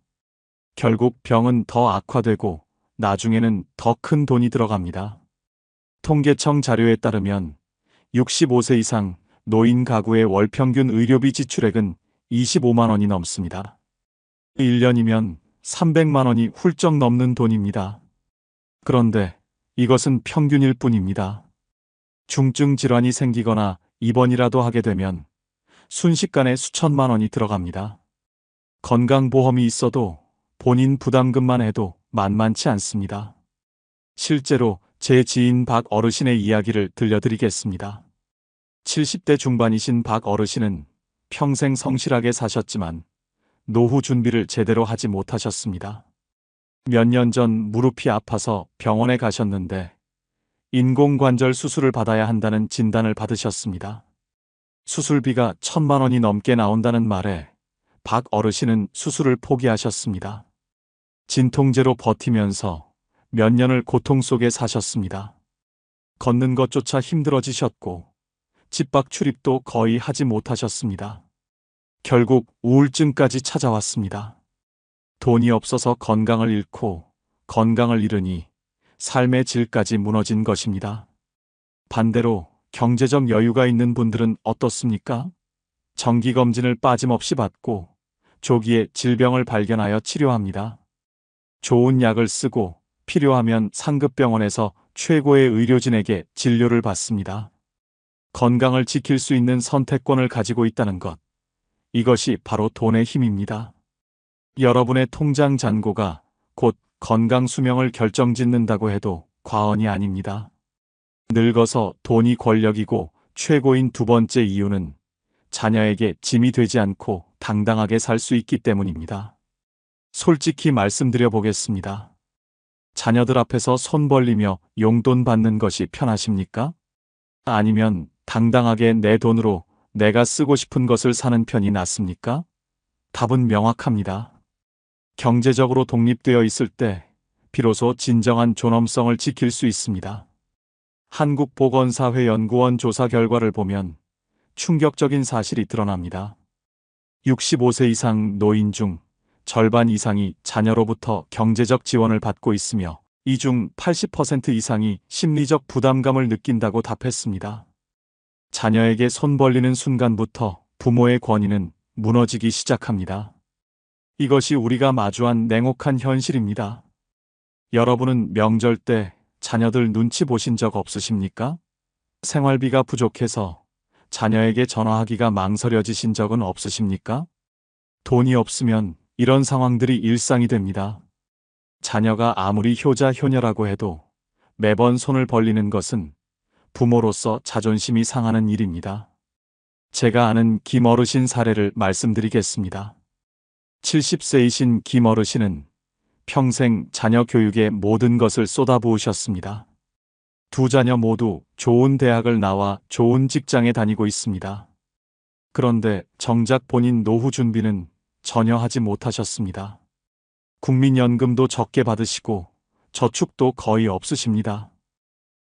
결국 병은 더 악화되고 나중에는 더 큰 돈이 들어갑니다. 통계청 자료에 따르면 65세 이상 노인 가구의 월 평균 의료비 지출액은 25만 원이 넘습니다. 1년이면 300만 원이 훌쩍 넘는 돈입니다. 그런데 이것은 평균일 뿐입니다. 중증 질환이 생기거나 입원이라도 하게 되면 순식간에 수천만 원이 들어갑니다. 건강보험이 있어도 본인 부담금만 해도 만만치 않습니다. 실제로 제 지인 박 어르신의 이야기를 들려드리겠습니다. 70대 중반이신 박 어르신은 평생 성실하게 사셨지만 노후 준비를 제대로 하지 못하셨습니다. 몇 년 전 무릎이 아파서 병원에 가셨는데 인공관절 수술을 받아야 한다는 진단을 받으셨습니다. 수술비가 1,000만 원이 넘게 나온다는 말에 박 어르신은 수술을 포기하셨습니다. 진통제로 버티면서 몇 년을 고통 속에 사셨습니다. 걷는 것조차 힘들어지셨고 집 밖 출입도 거의 하지 못하셨습니다. 결국 우울증까지 찾아왔습니다. 돈이 없어서 건강을 잃고 건강을 잃으니 삶의 질까지 무너진 것입니다. 반대로 경제적 여유가 있는 분들은 어떻습니까? 정기검진을 빠짐없이 받고 조기에 질병을 발견하여 치료합니다. 좋은 약을 쓰고 필요하면 상급병원에서 최고의 의료진에게 진료를 받습니다. 건강을 지킬 수 있는 선택권을 가지고 있다는 것. 이것이 바로 돈의 힘입니다. 여러분의 통장 잔고가 곧 건강 수명을 결정짓는다고 해도 과언이 아닙니다. 늙어서 돈이 권력이고 최고인 두 번째 이유는 자녀에게 짐이 되지 않고 당당하게 살 수 있기 때문입니다. 솔직히 말씀드려 보겠습니다. 자녀들 앞에서 손 벌리며 용돈 받는 것이 편하십니까? 아니면 당당하게 내 돈으로 내가 쓰고 싶은 것을 사는 편이 낫습니까? 답은 명확합니다. 경제적으로 독립되어 있을 때 비로소 진정한 존엄성을 지킬 수 있습니다. 한국보건사회연구원 조사 결과를 보면 충격적인 사실이 드러납니다. 65세 이상 노인 중 절반 이상이 자녀로부터 경제적 지원을 받고 있으며 이 중 80% 이상이 심리적 부담감을 느낀다고 답했습니다. 자녀에게 손 벌리는 순간부터 부모의 권위는 무너지기 시작합니다. 이것이 우리가 마주한 냉혹한 현실입니다. 여러분은 명절 때 자녀들 눈치 보신 적 없으십니까? 생활비가 부족해서 자녀에게 전화하기가 망설여지신 적은 없으십니까? 돈이 없으면 이런 상황들이 일상이 됩니다. 자녀가 아무리 효자 효녀라고 해도 매번 손을 벌리는 것은 부모로서 자존심이 상하는 일입니다. 제가 아는 김 어르신 사례를 말씀드리겠습니다. 70세이신 김 어르신은 평생 자녀 교육에 모든 것을 쏟아부으셨습니다. 두 자녀 모두 좋은 대학을 나와 좋은 직장에 다니고 있습니다. 그런데 정작 본인 노후 준비는 전혀 하지 못하셨습니다. 국민연금도 적게 받으시고 저축도 거의 없으십니다.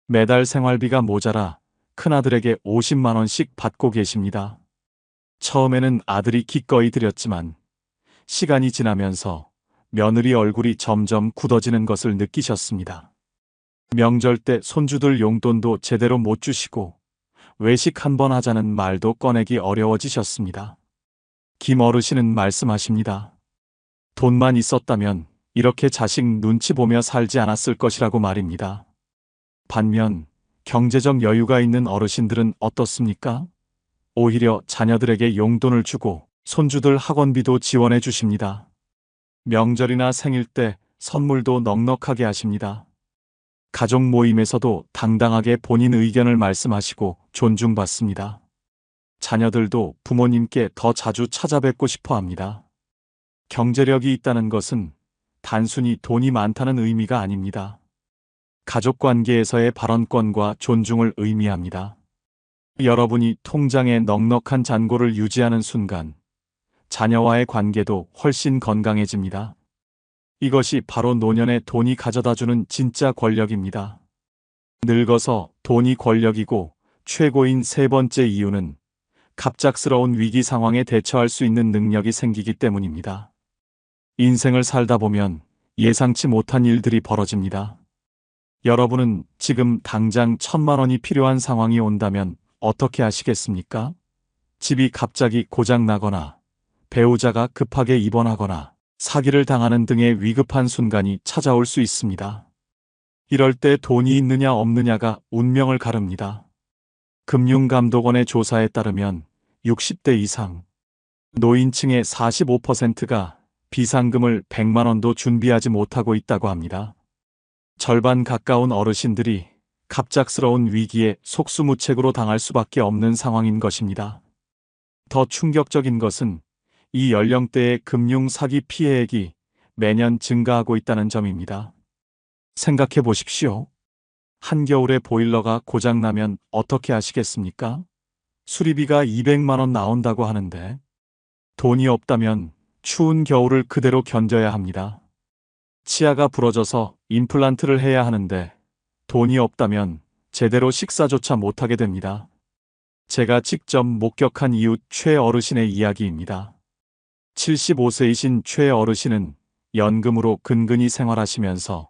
매달 생활비가 모자라 큰아들에게 50만 원씩 받고 계십니다. 처음에는 아들이 기꺼이 드렸지만 시간이 지나면서 며느리 얼굴이 점점 굳어지는 것을 느끼셨습니다. 명절 때 손주들 용돈도 제대로 못 주시고 외식 한번 하자는 말도 꺼내기 어려워지셨습니다. 김 어르신은 말씀하십니다. 돈만 있었다면 이렇게 자식 눈치 보며 살지 않았을 것이라고 말입니다. 반면 경제적 여유가 있는 어르신들은 어떻습니까? 오히려 자녀들에게 용돈을 주고 손주들 학원비도 지원해 주십니다. 명절이나 생일 때 선물도 넉넉하게 하십니다. 가족 모임에서도 당당하게 본인 의견을 말씀하시고 존중받습니다. 자녀들도 부모님께 더 자주 찾아뵙고 싶어 합니다. 경제력이 있다는 것은 단순히 돈이 많다는 의미가 아닙니다. 가족 관계에서의 발언권과 존중을 의미합니다. 여러분이 통장에 넉넉한 잔고를 유지하는 순간 자녀와의 관계도 훨씬 건강해집니다. 이것이 바로 노년에 돈이 가져다주는 진짜 권력입니다. 늙어서 돈이 권력이고 최고인 세 번째 이유는 갑작스러운 위기 상황에 대처할 수 있는 능력이 생기기 때문입니다. 인생을 살다 보면 예상치 못한 일들이 벌어집니다. 여러분은 지금 당장 1,000만 원이 필요한 상황이 온다면 어떻게 하시겠습니까? 집이 갑자기 고장나거나 배우자가 급하게 입원하거나 사기를 당하는 등의 위급한 순간이 찾아올 수 있습니다. 이럴 때 돈이 있느냐 없느냐가 운명을 가릅니다. 금융감독원의 조사에 따르면 60대 이상 노인층의 45%가 비상금을 100만 원도 준비하지 못하고 있다고 합니다. 절반 가까운 어르신들이 갑작스러운 위기에 속수무책으로 당할 수밖에 없는 상황인 것입니다. 더 충격적인 것은 이 연령대의 금융 사기 피해액이 매년 증가하고 있다는 점입니다. 생각해 보십시오. 한겨울에 보일러가 고장나면 어떻게 하시겠습니까? 수리비가 200만 원 나온다고 하는데 돈이 없다면 추운 겨울을 그대로 견뎌야 합니다. 치아가 부러져서 임플란트를 해야 하는데 돈이 없다면 제대로 식사조차 못하게 됩니다. 제가 직접 목격한 이웃 최 어르신의 이야기입니다. 75세이신 최 어르신은 연금으로 근근히 생활하시면서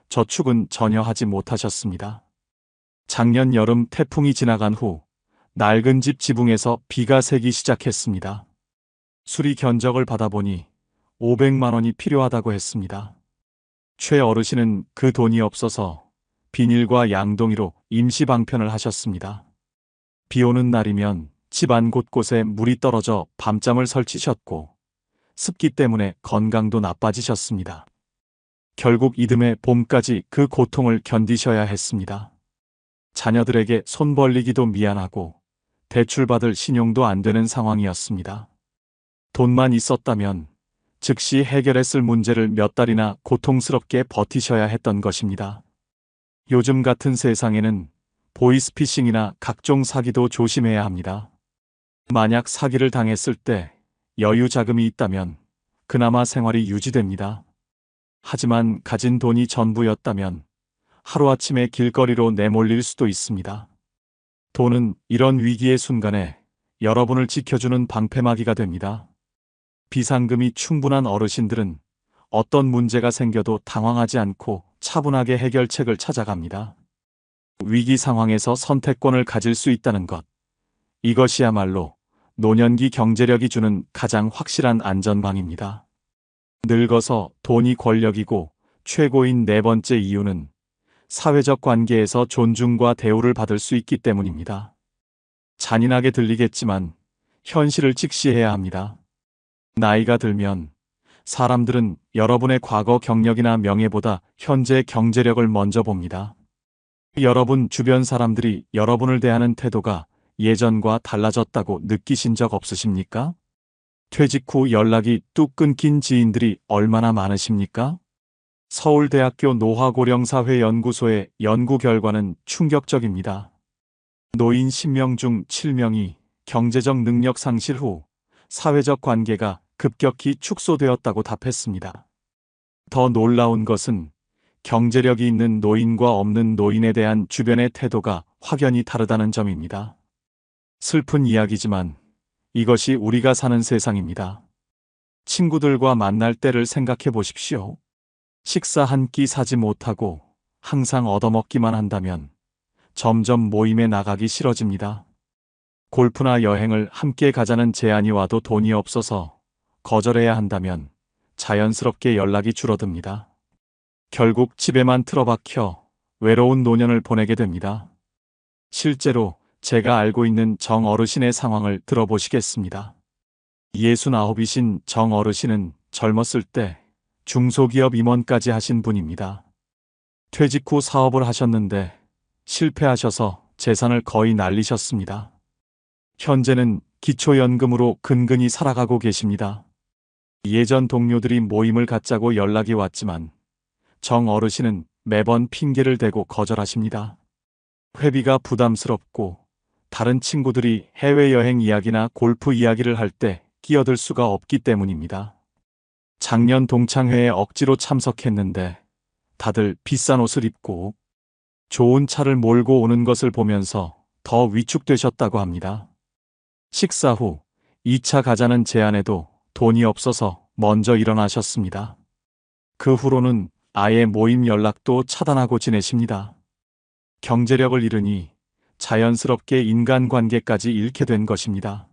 저축은 전혀 하지 못하셨습니다. 작년 여름 태풍이 지나간 후 낡은 집 지붕에서 비가 새기 시작했습니다. 수리 견적을 받아보니 500만 원이 필요하다고 했습니다. 최 어르신은 그 돈이 없어서 비닐과 양동이로 임시 방편을 하셨습니다. 비 오는 날이면 집안 곳곳에 물이 떨어져 밤잠을 설치셨고 습기 때문에 건강도 나빠지셨습니다. 결국 이듬해 봄까지 그 고통을 견디셔야 했습니다. 자녀들에게 손 벌리기도 미안하고 대출받을 신용도 안 되는 상황이었습니다. 돈만 있었다면 즉시 해결했을 문제를 몇 달이나 고통스럽게 버티셔야 했던 것입니다. 요즘 같은 세상에는 보이스피싱이나 각종 사기도 조심해야 합니다. 만약 사기를 당했을 때 여유 자금이 있다면 그나마 생활이 유지됩니다. 하지만 가진 돈이 전부였다면 하루아침에 길거리로 내몰릴 수도 있습니다. 돈은 이런 위기의 순간에 여러분을 지켜주는 방패막이가 됩니다. 비상금이 충분한 어르신들은 어떤 문제가 생겨도 당황하지 않고 차분하게 해결책을 찾아갑니다. 위기 상황에서 선택권을 가질 수 있다는 것. 이것이야말로 노년기 경제력이 주는 가장 확실한 안전망입니다. 늙어서 돈이 권력이고 최고인 네 번째 이유는 사회적 관계에서 존중과 대우를 받을 수 있기 때문입니다. 잔인하게 들리겠지만 현실을 직시해야 합니다. 나이가 들면 사람들은 여러분의 과거 경력이나 명예보다 현재 경제력을 먼저 봅니다. 여러분 주변 사람들이 여러분을 대하는 태도가 예전과 달라졌다고 느끼신 적 없으십니까? 퇴직 후 연락이 뚝 끊긴 지인들이 얼마나 많으십니까? 서울대학교 노화고령사회연구소의 연구 결과는 충격적입니다. 노인 10명 중 7명이 경제적 능력 상실 후 사회적 관계가 급격히 축소되었다고 답했습니다. 더 놀라운 것은 경제력이 있는 노인과 없는 노인에 대한 주변의 태도가 확연히 다르다는 점입니다. 슬픈 이야기지만 이것이 우리가 사는 세상입니다. 친구들과 만날 때를 생각해 보십시오. 식사 한 끼 사지 못하고 항상 얻어먹기만 한다면 점점 모임에 나가기 싫어집니다. 골프나 여행을 함께 가자는 제안이 와도 돈이 없어서 거절해야 한다면 자연스럽게 연락이 줄어듭니다. 결국 집에만 틀어박혀 외로운 노년을 보내게 됩니다. 실제로 제가 알고 있는 정 어르신의 상황을 들어보시겠습니다. 69이신 정 어르신은 젊었을 때 중소기업 임원까지 하신 분입니다. 퇴직 후 사업을 하셨는데 실패하셔서 재산을 거의 날리셨습니다. 현재는 기초연금으로 근근히 살아가고 계십니다. 예전 동료들이 모임을 갖자고 연락이 왔지만 정 어르신은 매번 핑계를 대고 거절하십니다. 회비가 부담스럽고 다른 친구들이 해외여행 이야기나 골프 이야기를 할 때 끼어들 수가 없기 때문입니다. 작년 동창회에 억지로 참석했는데 다들 비싼 옷을 입고 좋은 차를 몰고 오는 것을 보면서 더 위축되셨다고 합니다. 식사 후 2차 가자는 제안에도 돈이 없어서 먼저 일어나셨습니다. 그 후로는 아예 모임 연락도 차단하고 지내십니다. 경제력을 잃으니 자연스럽게 인간관계까지 잃게 된 것입니다.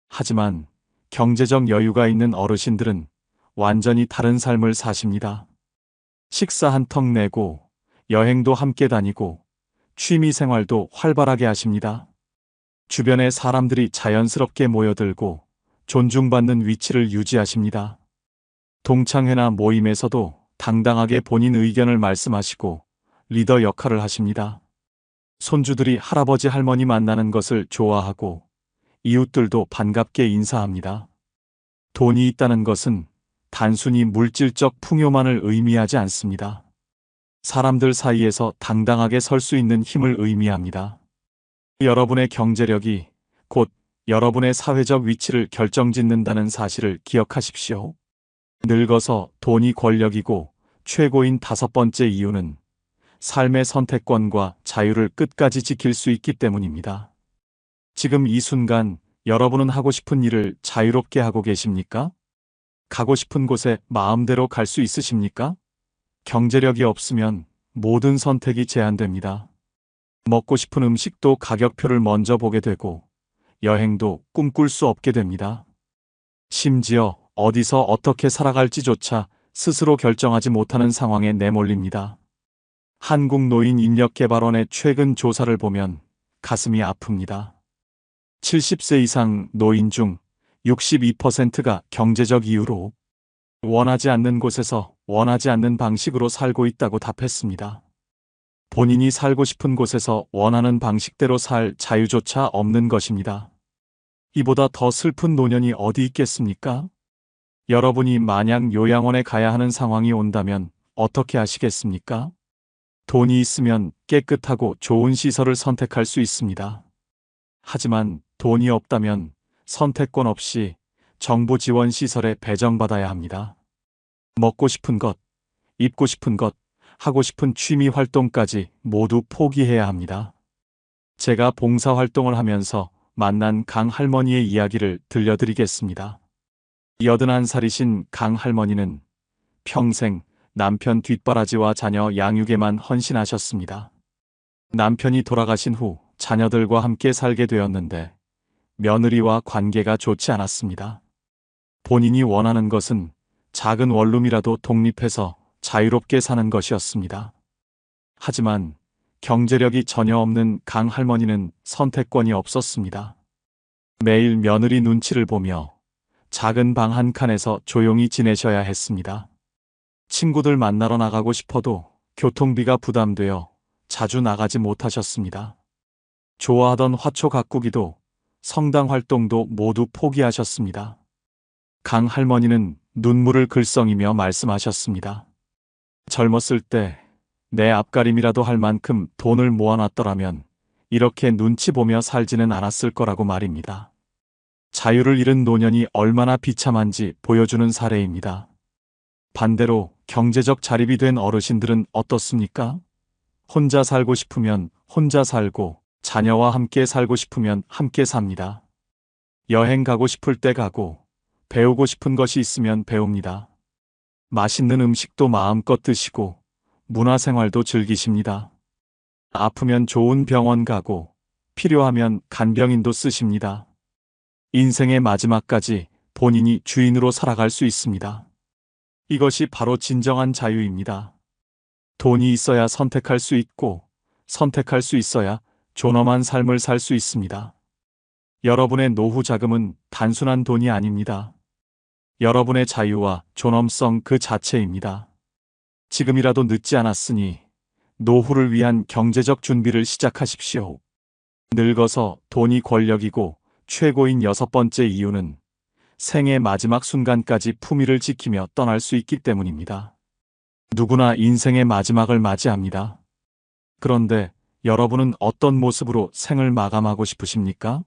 하지만 경제적 여유가 있는 어르신들은 완전히 다른 삶을 사십니다. 식사 한턱 내고 여행도 함께 다니고 취미 생활도 활발하게 하십니다. 주변에 사람들이 자연스럽게 모여들고 존중받는 위치를 유지하십니다. 동창회나 모임에서도 당당하게 본인 의견을 말씀하시고 리더 역할을 하십니다. 손주들이 할아버지 할머니 만나는 것을 좋아하고 이웃들도 반갑게 인사합니다. 돈이 있다는 것은 단순히 물질적 풍요만을 의미하지 않습니다. 사람들 사이에서 당당하게 설 수 있는 힘을 의미합니다. 여러분의 경제력이 곧 여러분의 사회적 위치를 결정짓는다는 사실을 기억하십시오. 늙어서 돈이 권력이고 최고인 5번째 이유는 삶의 선택권과 자유를 끝까지 지킬 수 있기 때문입니다. 지금 이 순간 여러분은 하고 싶은 일을 자유롭게 하고 계십니까? 가고 싶은 곳에 마음대로 갈 수 있으십니까? 경제력이 없으면 모든 선택이 제한됩니다. 먹고 싶은 음식도 가격표를 먼저 보게 되고 여행도 꿈꿀 수 없게 됩니다. 심지어 어디서 어떻게 살아갈지조차 스스로 결정하지 못하는 상황에 내몰립니다. 한국노인인력개발원의 최근 조사를 보면 가슴이 아픕니다. 70세 이상 노인 중 62%가 경제적 이유로 원하지 않는 곳에서 원하지 않는 방식으로 살고 있다고 답했습니다. 본인이 살고 싶은 곳에서 원하는 방식대로 살 자유조차 없는 것입니다. 이보다 더 슬픈 노년이 어디 있겠습니까? 여러분이 만약 요양원에 가야 하는 상황이 온다면 어떻게 하시겠습니까? 돈이 있으면 깨끗하고 좋은 시설을 선택할 수 있습니다. 하지만 돈이 없다면 선택권 없이 정부 지원 시설에 배정받아야 합니다. 먹고 싶은 것, 입고 싶은 것, 하고 싶은 취미 활동까지 모두 포기해야 합니다. 제가 봉사활동을 하면서 만난 강 할머니의 이야기를 들려드리겠습니다. 81살이신 강 할머니는 평생 남편 뒷바라지와 자녀 양육에만 헌신하셨습니다. 남편이 돌아가신 후 자녀들과 함께 살게 되었는데 며느리와 관계가 좋지 않았습니다. 본인이 원하는 것은 작은 원룸이라도 독립해서 자유롭게 사는 것이었습니다. 하지만 경제력이 전혀 없는 강 할머니는 선택권이 없었습니다. 매일 며느리 눈치를 보며 작은 방 한 칸에서 조용히 지내셔야 했습니다. 친구들 만나러 나가고 싶어도 교통비가 부담되어 자주 나가지 못하셨습니다. 좋아하던 화초 가꾸기도 성당 활동도 모두 포기하셨습니다. 강 할머니는 눈물을 글썽이며 말씀하셨습니다. 젊었을 때 내 앞가림이라도 할 만큼 돈을 모아놨더라면 이렇게 눈치 보며 살지는 않았을 거라고 말입니다. 자유를 잃은 노년이 얼마나 비참한지 보여주는 사례입니다. 반대로 경제적 자립이 된 어르신들은 어떻습니까? 혼자 살고 싶으면 혼자 살고 자녀와 함께 살고 싶으면 함께 삽니다. 여행 가고 싶을 때 가고 배우고 싶은 것이 있으면 배웁니다. 맛있는 음식도 마음껏 드시고 문화생활도 즐기십니다. 아프면 좋은 병원 가고 필요하면 간병인도 쓰십니다. 인생의 마지막까지 본인이 주인으로 살아갈 수 있습니다. 이것이 바로 진정한 자유입니다. 돈이 있어야 선택할 수 있고 선택할 수 있어야 존엄한 삶을 살 수 있습니다. 여러분의 노후 자금은 단순한 돈이 아닙니다. 여러분의 자유와 존엄성 그 자체입니다. 지금이라도 늦지 않았으니 노후를 위한 경제적 준비를 시작하십시오. 늙어서 돈이 권력이고 최고인 6번째 이유는 생의 마지막 순간까지 품위를 지키며 떠날 수 있기 때문입니다. 누구나 인생의 마지막을 맞이합니다. 그런데 여러분은 어떤 모습으로 생을 마감하고 싶으십니까?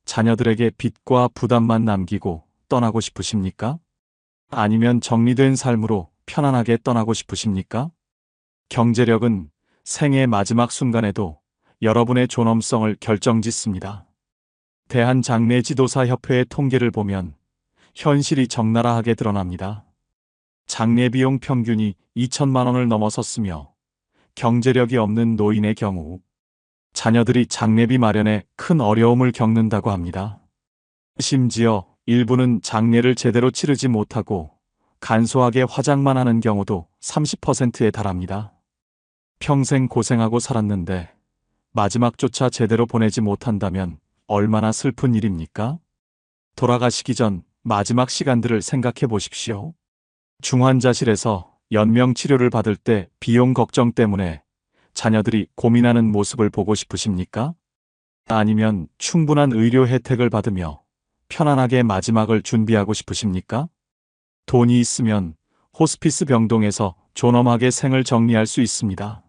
자녀들에게 빚과 부담만 남기고 떠나고 싶으십니까? 아니면 정리된 삶으로 편안하게 떠나고 싶으십니까? 경제력은 생의 마지막 순간에도 여러분의 존엄성을 결정짓습니다. 대한장례지도사협회의 통계를 보면 현실이 적나라하게 드러납니다. 장례 비용 평균이 2천만 원을 넘어섰으며 경제력이 없는 노인의 경우 자녀들이 장례비 마련에 큰 어려움을 겪는다고 합니다. 심지어 일부는 장례를 제대로 치르지 못하고 간소하게 화장만 하는 경우도 30%에 달합니다. 평생 고생하고 살았는데 마지막조차 제대로 보내지 못한다면 얼마나 슬픈 일입니까? 돌아가시기 전 마지막 시간들을 생각해 보십시오. 중환자실에서 연명 치료를 받을 때 비용 걱정 때문에 자녀들이 고민하는 모습을 보고 싶으십니까? 아니면 충분한 의료 혜택을 받으며 편안하게 마지막을 준비하고 싶으십니까? 돈이 있으면 호스피스 병동에서 존엄하게 생을 정리할 수 있습니다.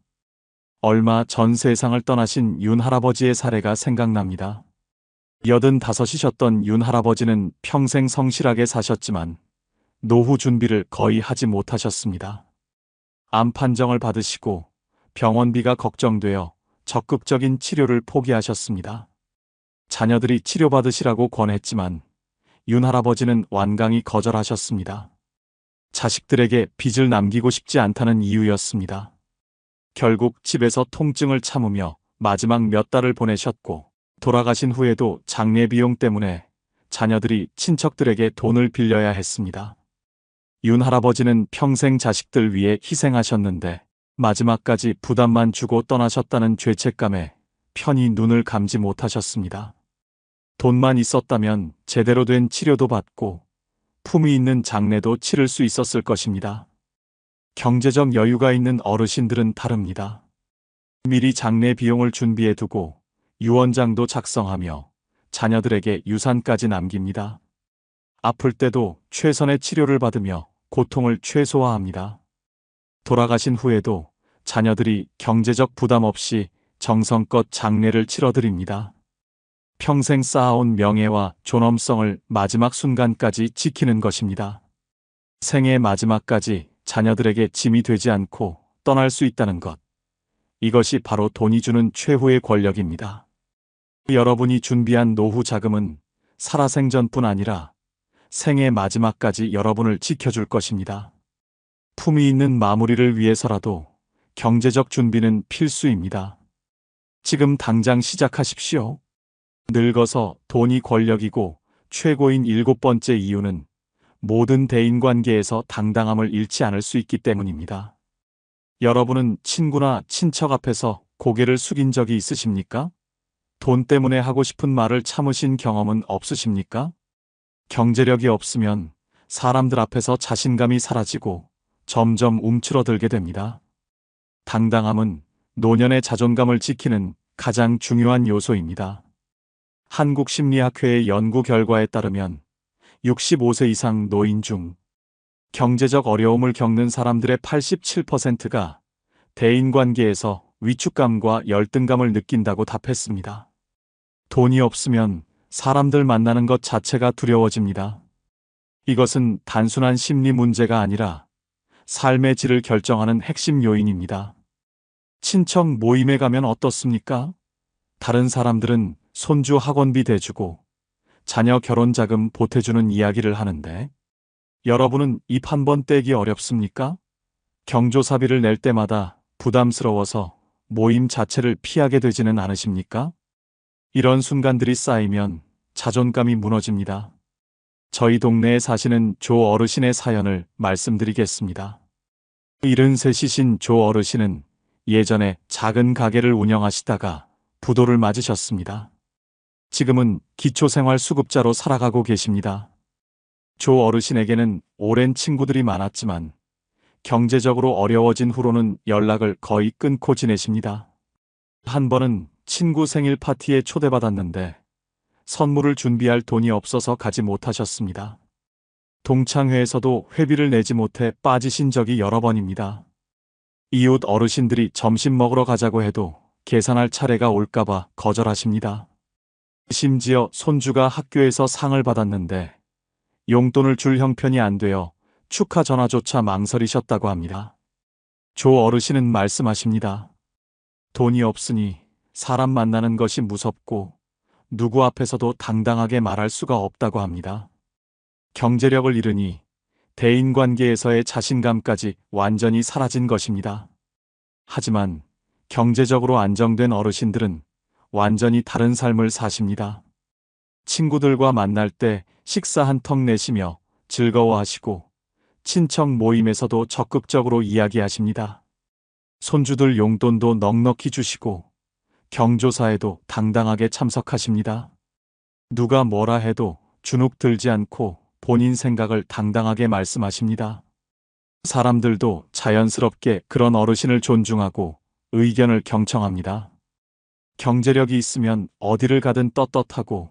얼마 전 세상을 떠나신 윤 할아버지의 사례가 생각납니다. 85이셨던 윤 할아버지는 평생 성실하게 사셨지만 노후 준비를 거의 하지 못하셨습니다. 암 판정을 받으시고 병원비가 걱정되어 적극적인 치료를 포기하셨습니다. 자녀들이 치료받으시라고 권했지만 윤 할아버지는 완강히 거절하셨습니다. 자식들에게 빚을 남기고 싶지 않다는 이유였습니다. 결국 집에서 통증을 참으며 마지막 몇 달을 보내셨고 돌아가신 후에도 장례 비용 때문에 자녀들이 친척들에게 돈을 빌려야 했습니다. 윤 할아버지는 평생 자식들 위해 희생하셨는데 마지막까지 부담만 주고 떠나셨다는 죄책감에 편히 눈을 감지 못하셨습니다. 돈만 있었다면 제대로 된 치료도 받고 품위 있는 장례도 치를 수 있었을 것입니다. 경제적 여유가 있는 어르신들은 다릅니다. 미리 장례 비용을 준비해 두고 유언장도 작성하며 자녀들에게 유산까지 남깁니다. 아플 때도 최선의 치료를 받으며 고통을 최소화합니다. 돌아가신 후에도 자녀들이 경제적 부담 없이 정성껏 장례를 치러드립니다. 평생 쌓아온 명예와 존엄성을 마지막 순간까지 지키는 것입니다. 생애 마지막까지 자녀들에게 짐이 되지 않고 떠날 수 있다는 것. 이것이 바로 돈이 주는 최후의 권력입니다. 여러분이 준비한 노후 자금은 살아생전뿐 아니라 생애 마지막까지 여러분을 지켜줄 것입니다. 품위 있는 마무리를 위해서라도 경제적 준비는 필수입니다. 지금 당장 시작하십시오. 늙어서 돈이 권력이고 최고인 7번째 이유는 모든 대인관계에서 당당함을 잃지 않을 수 있기 때문입니다. 여러분은 친구나 친척 앞에서 고개를 숙인 적이 있으십니까? 돈 때문에 하고 싶은 말을 참으신 경험은 없으십니까? 경제력이 없으면 사람들 앞에서 자신감이 사라지고 점점 움츠러들게 됩니다. 당당함은 노년의 자존감을 지키는 가장 중요한 요소입니다. 한국심리학회의 연구 결과에 따르면 65세 이상 노인 중 경제적 어려움을 겪는 사람들의 87%가 대인관계에서 위축감과 열등감을 느낀다고 답했습니다. 돈이 없으면 사람들 만나는 것 자체가 두려워집니다. 이것은 단순한 심리 문제가 아니라 삶의 질을 결정하는 핵심 요인입니다. 친척 모임에 가면 어떻습니까? 다른 사람들은 손주 학원비 대주고 자녀 결혼 자금 보태주는 이야기를 하는데 여러분은 입 한 번 떼기 어렵습니까? 경조사비를 낼 때마다 부담스러워서 모임 자체를 피하게 되지는 않으십니까? 이런 순간들이 쌓이면 자존감이 무너집니다. 저희 동네에 사시는 조 어르신의 사연을 말씀드리겠습니다. 73이신 조 어르신은 예전에 작은 가게를 운영하시다가 부도를 맞으셨습니다. 지금은 기초생활수급자로 살아가고 계십니다. 조 어르신에게는 오랜 친구들이 많았지만 경제적으로 어려워진 후로는 연락을 거의 끊고 지내십니다. 한 번은 친구 생일 파티에 초대받았는데 선물을 준비할 돈이 없어서 가지 못하셨습니다. 동창회에서도 회비를 내지 못해 빠지신 적이 여러 번입니다. 이웃 어르신들이 점심 먹으러 가자고 해도 계산할 차례가 올까봐 거절하십니다. 심지어 손주가 학교에서 상을 받았는데 용돈을 줄 형편이 안 되어 축하 전화조차 망설이셨다고 합니다. 조 어르신은 말씀하십니다. 돈이 없으니 사람 만나는 것이 무섭고 누구 앞에서도 당당하게 말할 수가 없다고 합니다. 경제력을 잃으니 대인관계에서의 자신감까지 완전히 사라진 것입니다. 하지만 경제적으로 안정된 어르신들은 완전히 다른 삶을 사십니다. 친구들과 만날 때 식사 한턱 내시며 즐거워하시고 친척 모임에서도 적극적으로 이야기하십니다. 손주들 용돈도 넉넉히 주시고 경조사에도 당당하게 참석하십니다. 누가 뭐라 해도 주눅 들지 않고 본인 생각을 당당하게 말씀하십니다. 사람들도 자연스럽게 그런 어르신을 존중하고 의견을 경청합니다. 경제력이 있으면 어디를 가든 떳떳하고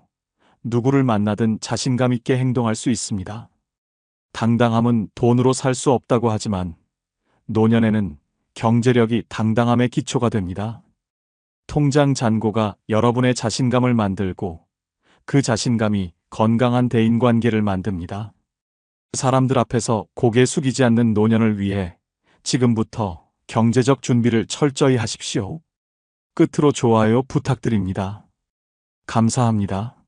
누구를 만나든 자신감 있게 행동할 수 있습니다. 당당함은 돈으로 살 수 없다고 하지만 노년에는 경제력이 당당함의 기초가 됩니다. 통장 잔고가 여러분의 자신감을 만들고 그 자신감이 건강한 대인관계를 만듭니다. 사람들 앞에서 고개 숙이지 않는 노년을 위해 지금부터 경제적 준비를 철저히 하십시오. 끝으로 좋아요 부탁드립니다. 감사합니다.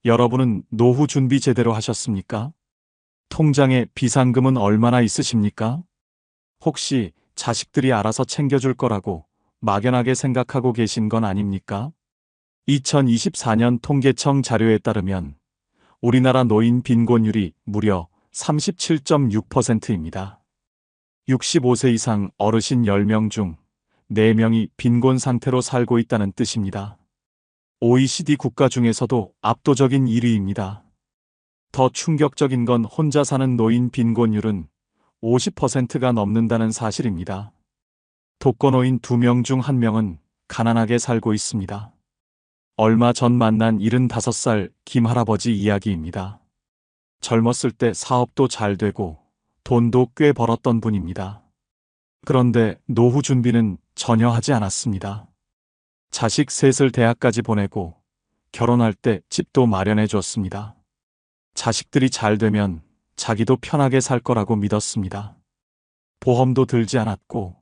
여러분은 노후 준비 제대로 하셨습니까? 통장에 비상금은 얼마나 있으십니까? 혹시 자식들이 알아서 챙겨줄 거라고 막연하게 생각하고 계신 건 아닙니까? 2024년 통계청 자료에 따르면 우리나라 노인 빈곤율이 무려 37.6%입니다. 65세 이상 어르신 10명 중 4명이 빈곤 상태로 살고 있다는 뜻입니다. OECD 국가 중에서도 압도적인 1위입니다. 더 충격적인 건 혼자 사는 노인 빈곤율은 50%가 넘는다는 사실입니다. 독거노인 2명 중 1명은 가난하게 살고 있습니다. 얼마 전 만난 75살 김 할아버지 이야기입니다. 젊었을 때 사업도 잘 되고 돈도 꽤 벌었던 분입니다. 그런데 노후 준비는 전혀 하지 않았습니다. 자식 셋을 대학까지 보내고 결혼할 때 집도 마련해 줬습니다. 자식들이 잘 되면 자기도 편하게 살 거라고 믿었습니다. 보험도 들지 않았고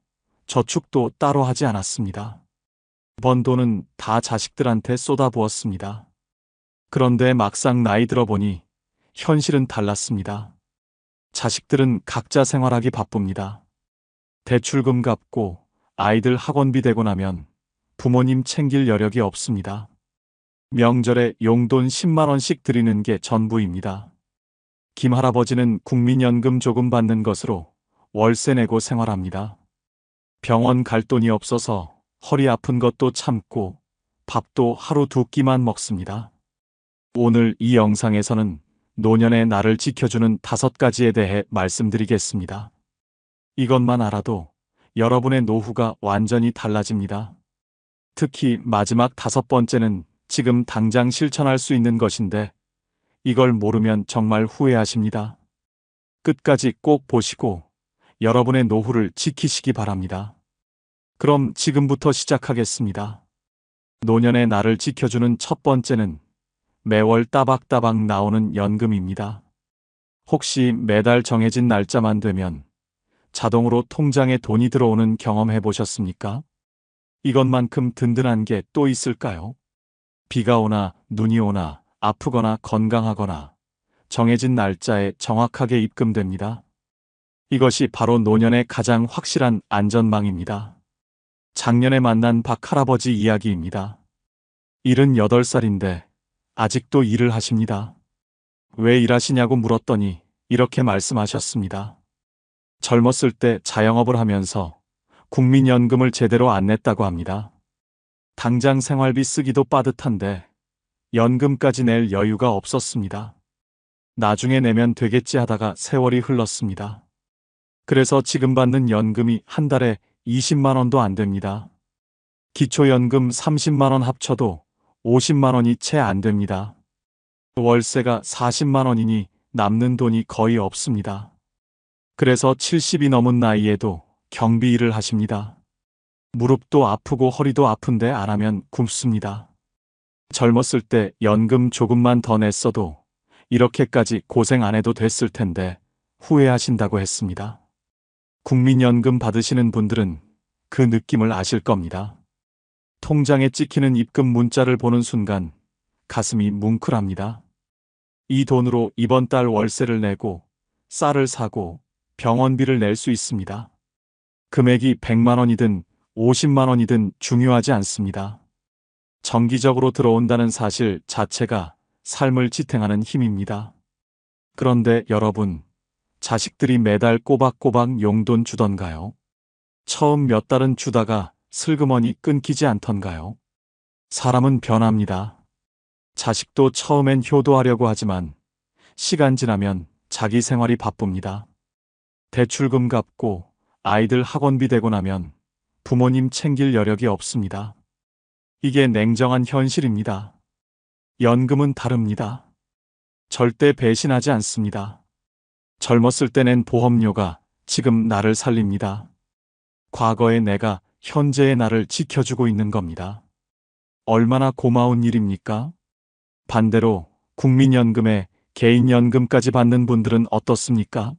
저축도 따로 하지 않았습니다. 번 돈은 다 자식들한테 쏟아부었습니다. 그런데 막상 나이 들어보니 현실은 달랐습니다. 자식들은 각자 생활하기 바쁩니다. 대출금 갚고 아이들 학원비 대고 나면 부모님 챙길 여력이 없습니다. 명절에 용돈 10만 원씩 드리는 게 전부입니다. 김 할아버지는 국민연금 조금 받는 것으로 월세 내고 생활합니다. 병원 갈 돈이 없어서 허리 아픈 것도 참고 밥도 하루 2끼만 먹습니다. 오늘 이 영상에서는 노년의 나를 지켜주는 5가지에 대해 말씀드리겠습니다. 이것만 알아도 여러분의 노후가 완전히 달라집니다. 특히 마지막 5번째는 지금 당장 실천할 수 있는 것인데 이걸 모르면 정말 후회하십니다. 끝까지 꼭 보시고 여러분의 노후를 지키시기 바랍니다. 그럼 지금부터 시작하겠습니다. 노년의 나를 지켜주는 첫 번째는 매월 따박따박 나오는 연금입니다. 혹시 매달 정해진 날짜만 되면 자동으로 통장에 돈이 들어오는 경험 해보셨습니까? 이것만큼 든든한 게 또 있을까요? 비가 오나 눈이 오나 아프거나 건강하거나 정해진 날짜에 정확하게 입금됩니다. 이것이 바로 노년의 가장 확실한 안전망입니다. 작년에 만난 박 할아버지 이야기입니다. 78살인데 아직도 일을 하십니다. 왜 일하시냐고 물었더니 이렇게 말씀하셨습니다. 젊었을 때 자영업을 하면서 국민연금을 제대로 안 냈다고 합니다. 당장 생활비 쓰기도 빠듯한데 연금까지 낼 여유가 없었습니다. 나중에 내면 되겠지 하다가 세월이 흘렀습니다. 그래서 지금 받는 연금이 한 달에 20만 원도 안 됩니다. 기초연금 30만 원 합쳐도 50만 원이 채 안 됩니다. 월세가 40만 원이니 남는 돈이 거의 없습니다. 그래서 70이 넘은 나이에도 경비 일을 하십니다. 무릎도 아프고 허리도 아픈데 안 하면 굶습니다. 젊었을 때 연금 조금만 더 냈어도 이렇게까지 고생 안 해도 됐을 텐데 후회하신다고 했습니다. 국민연금 받으시는 분들은 그 느낌을 아실 겁니다. 통장에 찍히는 입금 문자를 보는 순간 가슴이 뭉클합니다. 이 돈으로 이번 달 월세를 내고 쌀을 사고 병원비를 낼 수 있습니다. 금액이 100만 원이든 50만 원이든 중요하지 않습니다. 정기적으로 들어온다는 사실 자체가 삶을 지탱하는 힘입니다. 그런데 여러분, 자식들이 매달 꼬박꼬박 용돈 주던가요? 처음 몇 달은 주다가 슬그머니 끊기지 않던가요? 사람은 변합니다. 자식도 처음엔 효도하려고 하지만 시간 지나면 자기 생활이 바쁩니다. 대출금 갚고 아이들 학원비 대고 나면 부모님 챙길 여력이 없습니다. 이게 냉정한 현실입니다. 연금은 다릅니다. 절대 배신하지 않습니다. 젊었을 때 낸 보험료가 지금 나를 살립니다. 과거의 내가 현재의 나를 지켜주고 있는 겁니다. 얼마나 고마운 일입니까? 반대로 국민연금에 개인연금까지 받는 분들은 어떻습니까?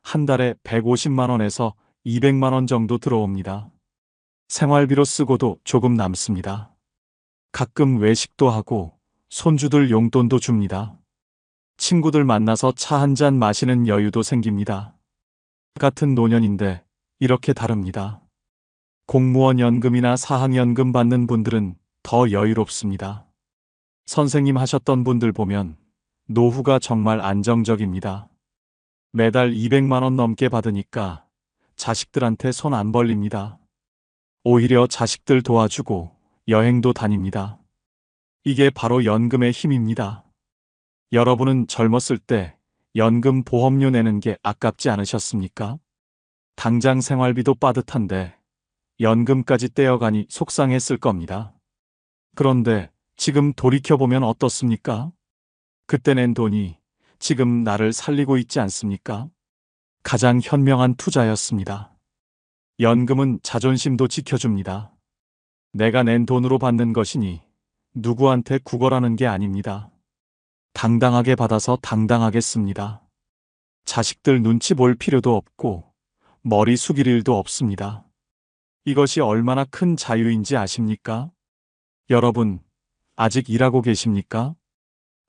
한 달에 150만 원에서 200만 원 정도 들어옵니다. 생활비로 쓰고도 조금 남습니다. 가끔 외식도 하고 손주들 용돈도 줍니다. 친구들 만나서 차 한 잔 마시는 여유도 생깁니다. 같은 노년인데 이렇게 다릅니다. 공무원 연금이나 사학연금 받는 분들은 더 여유롭습니다. 선생님 하셨던 분들 보면 노후가 정말 안정적입니다. 매달 200만 원 넘게 받으니까 자식들한테 손 안 벌립니다. 오히려 자식들 도와주고 여행도 다닙니다. 이게 바로 연금의 힘입니다. 여러분은 젊었을 때 연금 보험료 내는 게 아깝지 않으셨습니까? 당장 생활비도 빠듯한데 연금까지 떼어가니 속상했을 겁니다. 그런데 지금 돌이켜보면 어떻습니까? 그때 낸 돈이 지금 나를 살리고 있지 않습니까? 가장 현명한 투자였습니다. 연금은 자존심도 지켜줍니다. 내가 낸 돈으로 받는 것이니 누구한테 구걸하는 게 아닙니다. 당당하게 받아서 당당하게 씁니다. 자식들 눈치 볼 필요도 없고 머리 숙일 일도 없습니다. 이것이 얼마나 큰 자유인지 아십니까? 여러분, 아직 일하고 계십니까?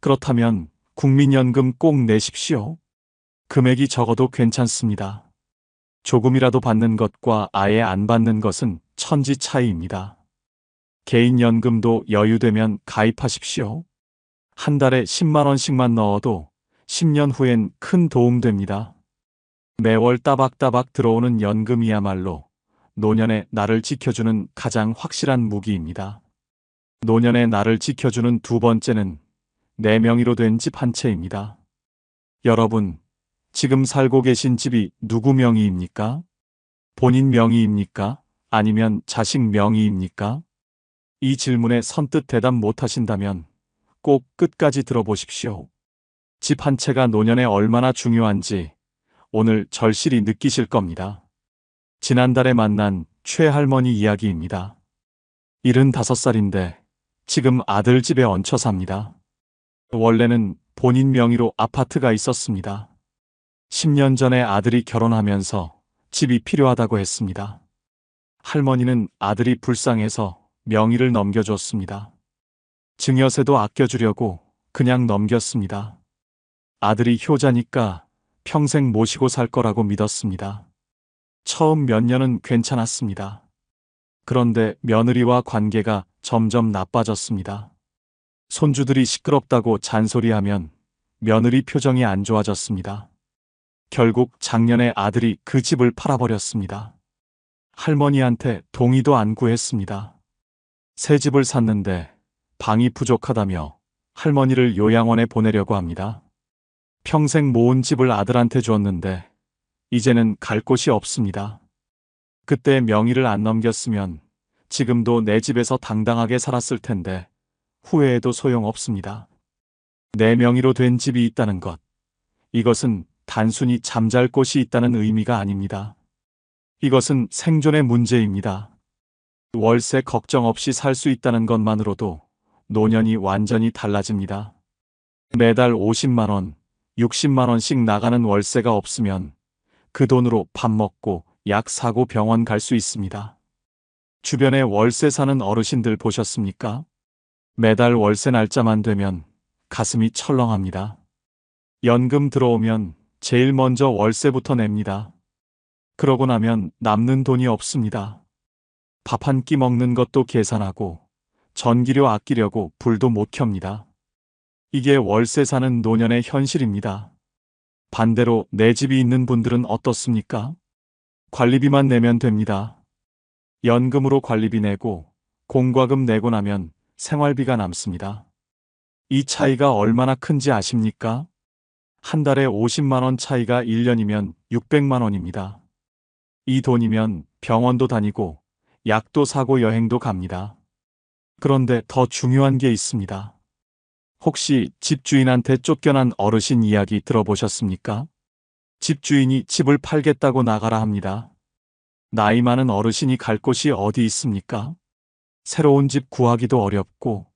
그렇다면 국민연금 꼭 내십시오. 금액이 적어도 괜찮습니다. 조금이라도 받는 것과 아예 안 받는 것은 천지 차이입니다. 개인연금도 여유되면 가입하십시오. 한 달에 10만 원씩만 넣어도 10년 후엔 큰 도움 됩니다. 매월 따박따박 들어오는 연금이야말로 노년의 나를 지켜주는 가장 확실한 무기입니다. 노년의 나를 지켜주는 두 번째는 내 명의로 된 집 한 채입니다. 여러분, 지금 살고 계신 집이 누구 명의입니까? 본인 명의입니까? 아니면 자식 명의입니까? 이 질문에 선뜻 대답 못하신다면 꼭 끝까지 들어보십시오. 집 한 채가 노년에 얼마나 중요한지 오늘 절실히 느끼실 겁니다. 지난달에 만난 최할머니 이야기입니다. 75살인데 지금 아들 집에 얹혀 삽니다. 원래는 본인 명의로 아파트가 있었습니다. 10년 전에 아들이 결혼하면서 집이 필요하다고 했습니다. 할머니는 아들이 불쌍해서 명의를 넘겨줬습니다. 증여세도 아껴주려고 그냥 넘겼습니다. 아들이 효자니까 평생 모시고 살 거라고 믿었습니다. 처음 몇 년은 괜찮았습니다. 그런데 며느리와 관계가 점점 나빠졌습니다. 손주들이 시끄럽다고 잔소리하면 며느리 표정이 안 좋아졌습니다. 결국 작년에 아들이 그 집을 팔아버렸습니다. 할머니한테 동의도 안 구했습니다. 새 집을 샀는데 방이 부족하다며 할머니를 요양원에 보내려고 합니다. 평생 모은 집을 아들한테 줬는데 이제는 갈 곳이 없습니다. 그때 명의를 안 넘겼으면 지금도 내 집에서 당당하게 살았을 텐데 후회해도 소용없습니다. 내 명의로 된 집이 있다는 것, 이것은 단순히 잠잘 곳이 있다는 의미가 아닙니다. 이것은 생존의 문제입니다. 월세 걱정 없이 살 수 있다는 것만으로도 노년이 완전히 달라집니다. 매달 50만 원, 60만 원씩 나가는 월세가 없으면 그 돈으로 밥 먹고 약 사고 병원 갈 수 있습니다. 주변에 월세 사는 어르신들 보셨습니까? 매달 월세 날짜만 되면 가슴이 철렁합니다. 연금 들어오면 제일 먼저 월세부터 냅니다. 그러고 나면 남는 돈이 없습니다. 밥 한 끼 먹는 것도 계산하고 전기료 아끼려고 불도 못 켭니다. 이게 월세 사는 노년의 현실입니다. 반대로 내 집이 있는 분들은 어떻습니까? 관리비만 내면 됩니다. 연금으로 관리비 내고 공과금 내고 나면 생활비가 남습니다. 이 차이가 얼마나 큰지 아십니까? 한 달에 50만 원 차이가 1년이면 600만 원입니다. 이 돈이면 병원도 다니고 약도 사고 여행도 갑니다. 그런데 더 중요한 게 있습니다. 혹시 집주인한테 쫓겨난 어르신 이야기 들어보셨습니까? 집주인이 집을 팔겠다고 나가라 합니다. 나이 많은 어르신이 갈 곳이 어디 있습니까? 새로운 집 구하기도 어렵고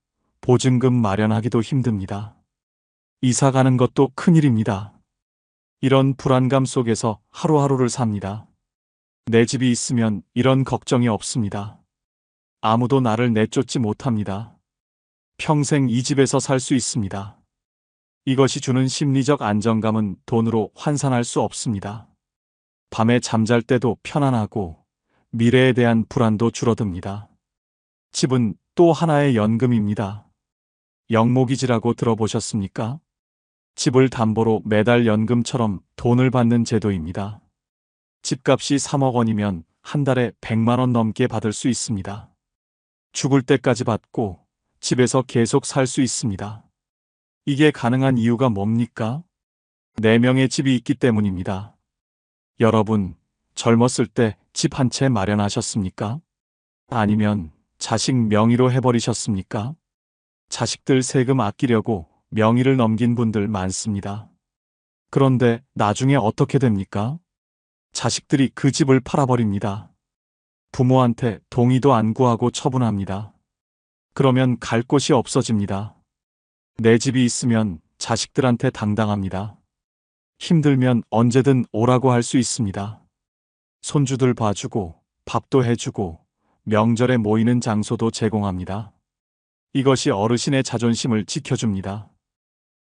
보증금 마련하기도 힘듭니다. 이사 가는 것도 큰일입니다. 이런 불안감 속에서 하루하루를 삽니다. 내 집이 있으면 이런 걱정이 없습니다. 아무도 나를 내쫓지 못합니다. 평생 이 집에서 살 수 있습니다. 이것이 주는 심리적 안정감은 돈으로 환산할 수 없습니다. 밤에 잠잘 때도 편안하고 미래에 대한 불안도 줄어듭니다. 집은 또 하나의 연금입니다. 영목이지라고 들어보셨습니까? 집을 담보로 매달 연금처럼 돈을 받는 제도입니다. 집값이 3억 원이면 한 달에 100만 원 넘게 받을 수 있습니다. 죽을 때까지 받고 집에서 계속 살 수 있습니다. 이게 가능한 이유가 뭡니까? 4명의 집이 있기 때문입니다. 여러분, 젊었을 때 집 한 채 마련하셨습니까? 아니면 자식 명의로 해버리셨습니까? 자식들 세금 아끼려고 명의를 넘긴 분들 많습니다. 그런데 나중에 어떻게 됩니까? 자식들이 그 집을 팔아버립니다. 부모한테 동의도 안 구하고 처분합니다. 그러면 갈 곳이 없어집니다. 내 집이 있으면 자식들한테 당당합니다. 힘들면 언제든 오라고 할 수 있습니다. 손주들 봐주고 밥도 해주고 명절에 모이는 장소도 제공합니다. 이것이 어르신의 자존심을 지켜줍니다.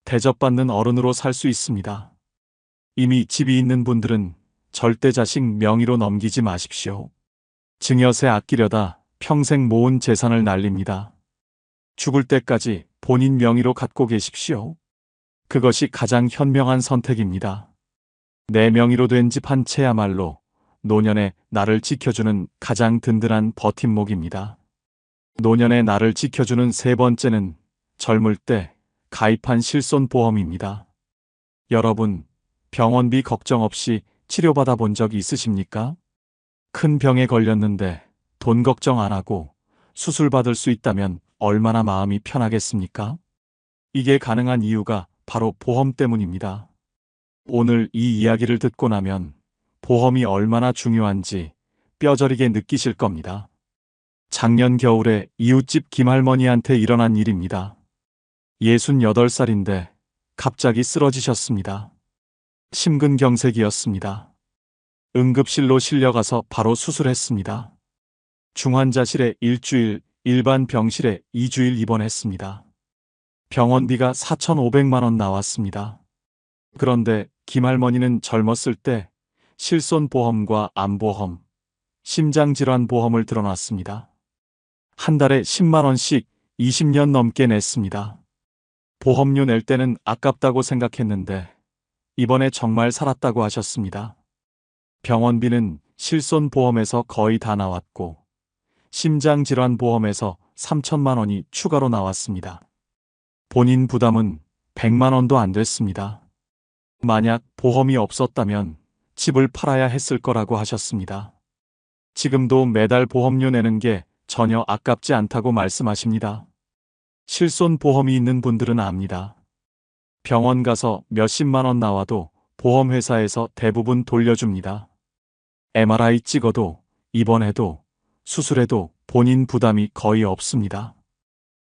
대접받는 어른으로 살 수 있습니다. 이미 집이 있는 분들은 절대 자식 명의로 넘기지 마십시오. 증여세 아끼려다 평생 모은 재산을 날립니다. 죽을 때까지 본인 명의로 갖고 계십시오. 그것이 가장 현명한 선택입니다. 내 명의로 된 집 한 채야말로 노년에 나를 지켜주는 가장 든든한 버팀목입니다. 노년에 나를 지켜주는 세 번째는 젊을 때 가입한 실손보험입니다. 여러분, 병원비 걱정 없이 치료받아 본 적 있으십니까? 큰 병에 걸렸는데 돈 걱정 안 하고 수술 받을 수 있다면 얼마나 마음이 편하겠습니까? 이게 가능한 이유가 바로 보험 때문입니다. 오늘 이 이야기를 듣고 나면 보험이 얼마나 중요한지 뼈저리게 느끼실 겁니다. 작년 겨울에 이웃집 김할머니한테 일어난 일입니다. 68살인데 갑자기 쓰러지셨습니다. 심근경색이었습니다. 응급실로 실려가서 바로 수술했습니다. 중환자실에 일주일, 일반 병실에 2주일 입원했습니다. 병원비가 4,500만 원 나왔습니다. 그런데 김할머니는 젊었을 때 실손보험과 암보험, 심장질환보험을 들어놨습니다. 한 달에 10만 원씩 20년 넘게 냈습니다. 보험료 낼 때는 아깝다고 생각했는데 이번에 정말 살았다고 하셨습니다. 병원비는 실손보험에서 거의 다 나왔고 심장질환보험에서 3천만 원이 추가로 나왔습니다. 본인 부담은 100만 원도 안 됐습니다. 만약 보험이 없었다면 집을 팔아야 했을 거라고 하셨습니다. 지금도 매달 보험료 내는 게 전혀 아깝지 않다고 말씀하십니다. 실손보험이 있는 분들은 압니다. 병원 가서 몇십만 원 나와도 보험회사에서 대부분 돌려줍니다. MRI 찍어도 입원해도 수술해도 본인 부담이 거의 없습니다.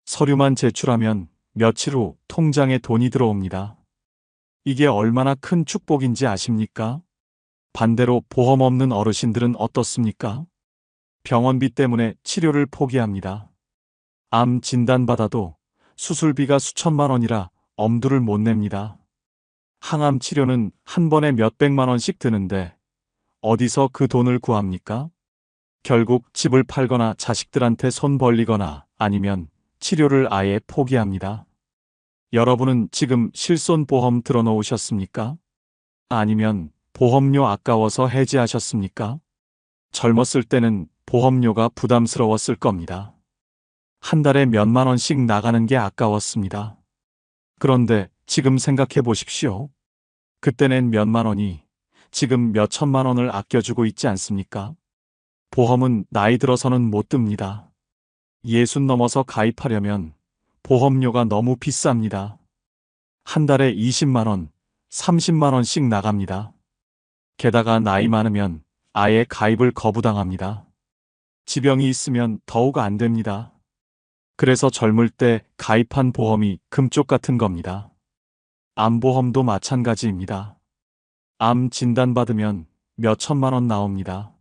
서류만 제출하면 며칠 후 통장에 돈이 들어옵니다. 이게 얼마나 큰 축복인지 아십니까? 반대로 보험 없는 어르신들은 어떻습니까? 병원비 때문에 치료를 포기합니다. 암 진단받아도 수술비가 수천만 원이라 엄두를 못 냅니다. 항암 치료는 한 번에 몇백만 원씩 드는데 어디서 그 돈을 구합니까? 결국 집을 팔거나 자식들한테 손 벌리거나 아니면 치료를 아예 포기합니다. 여러분은 지금 실손보험 들어놓으셨습니까? 아니면 보험료 아까워서 해지하셨습니까? 젊었을 때는 보험료가 부담스러웠을 겁니다. 한 달에 몇만 원씩 나가는 게 아까웠습니다. 그런데 지금 생각해 보십시오. 그때 낸 몇만 원이 지금 몇 천만 원을 아껴주고 있지 않습니까? 보험은 나이 들어서는 못 듭니다. 60 넘어서 가입하려면 보험료가 너무 비쌉니다. 한 달에 20만 원, 30만 원씩 나갑니다. 게다가 나이 많으면 아예 가입을 거부당합니다. 지병이 있으면 더욱 안 됩니다. 그래서 젊을 때 가입한 보험이 금쪽 같은 겁니다. 암보험도 마찬가지입니다. 암 진단받으면 몇 천만 원 나옵니다.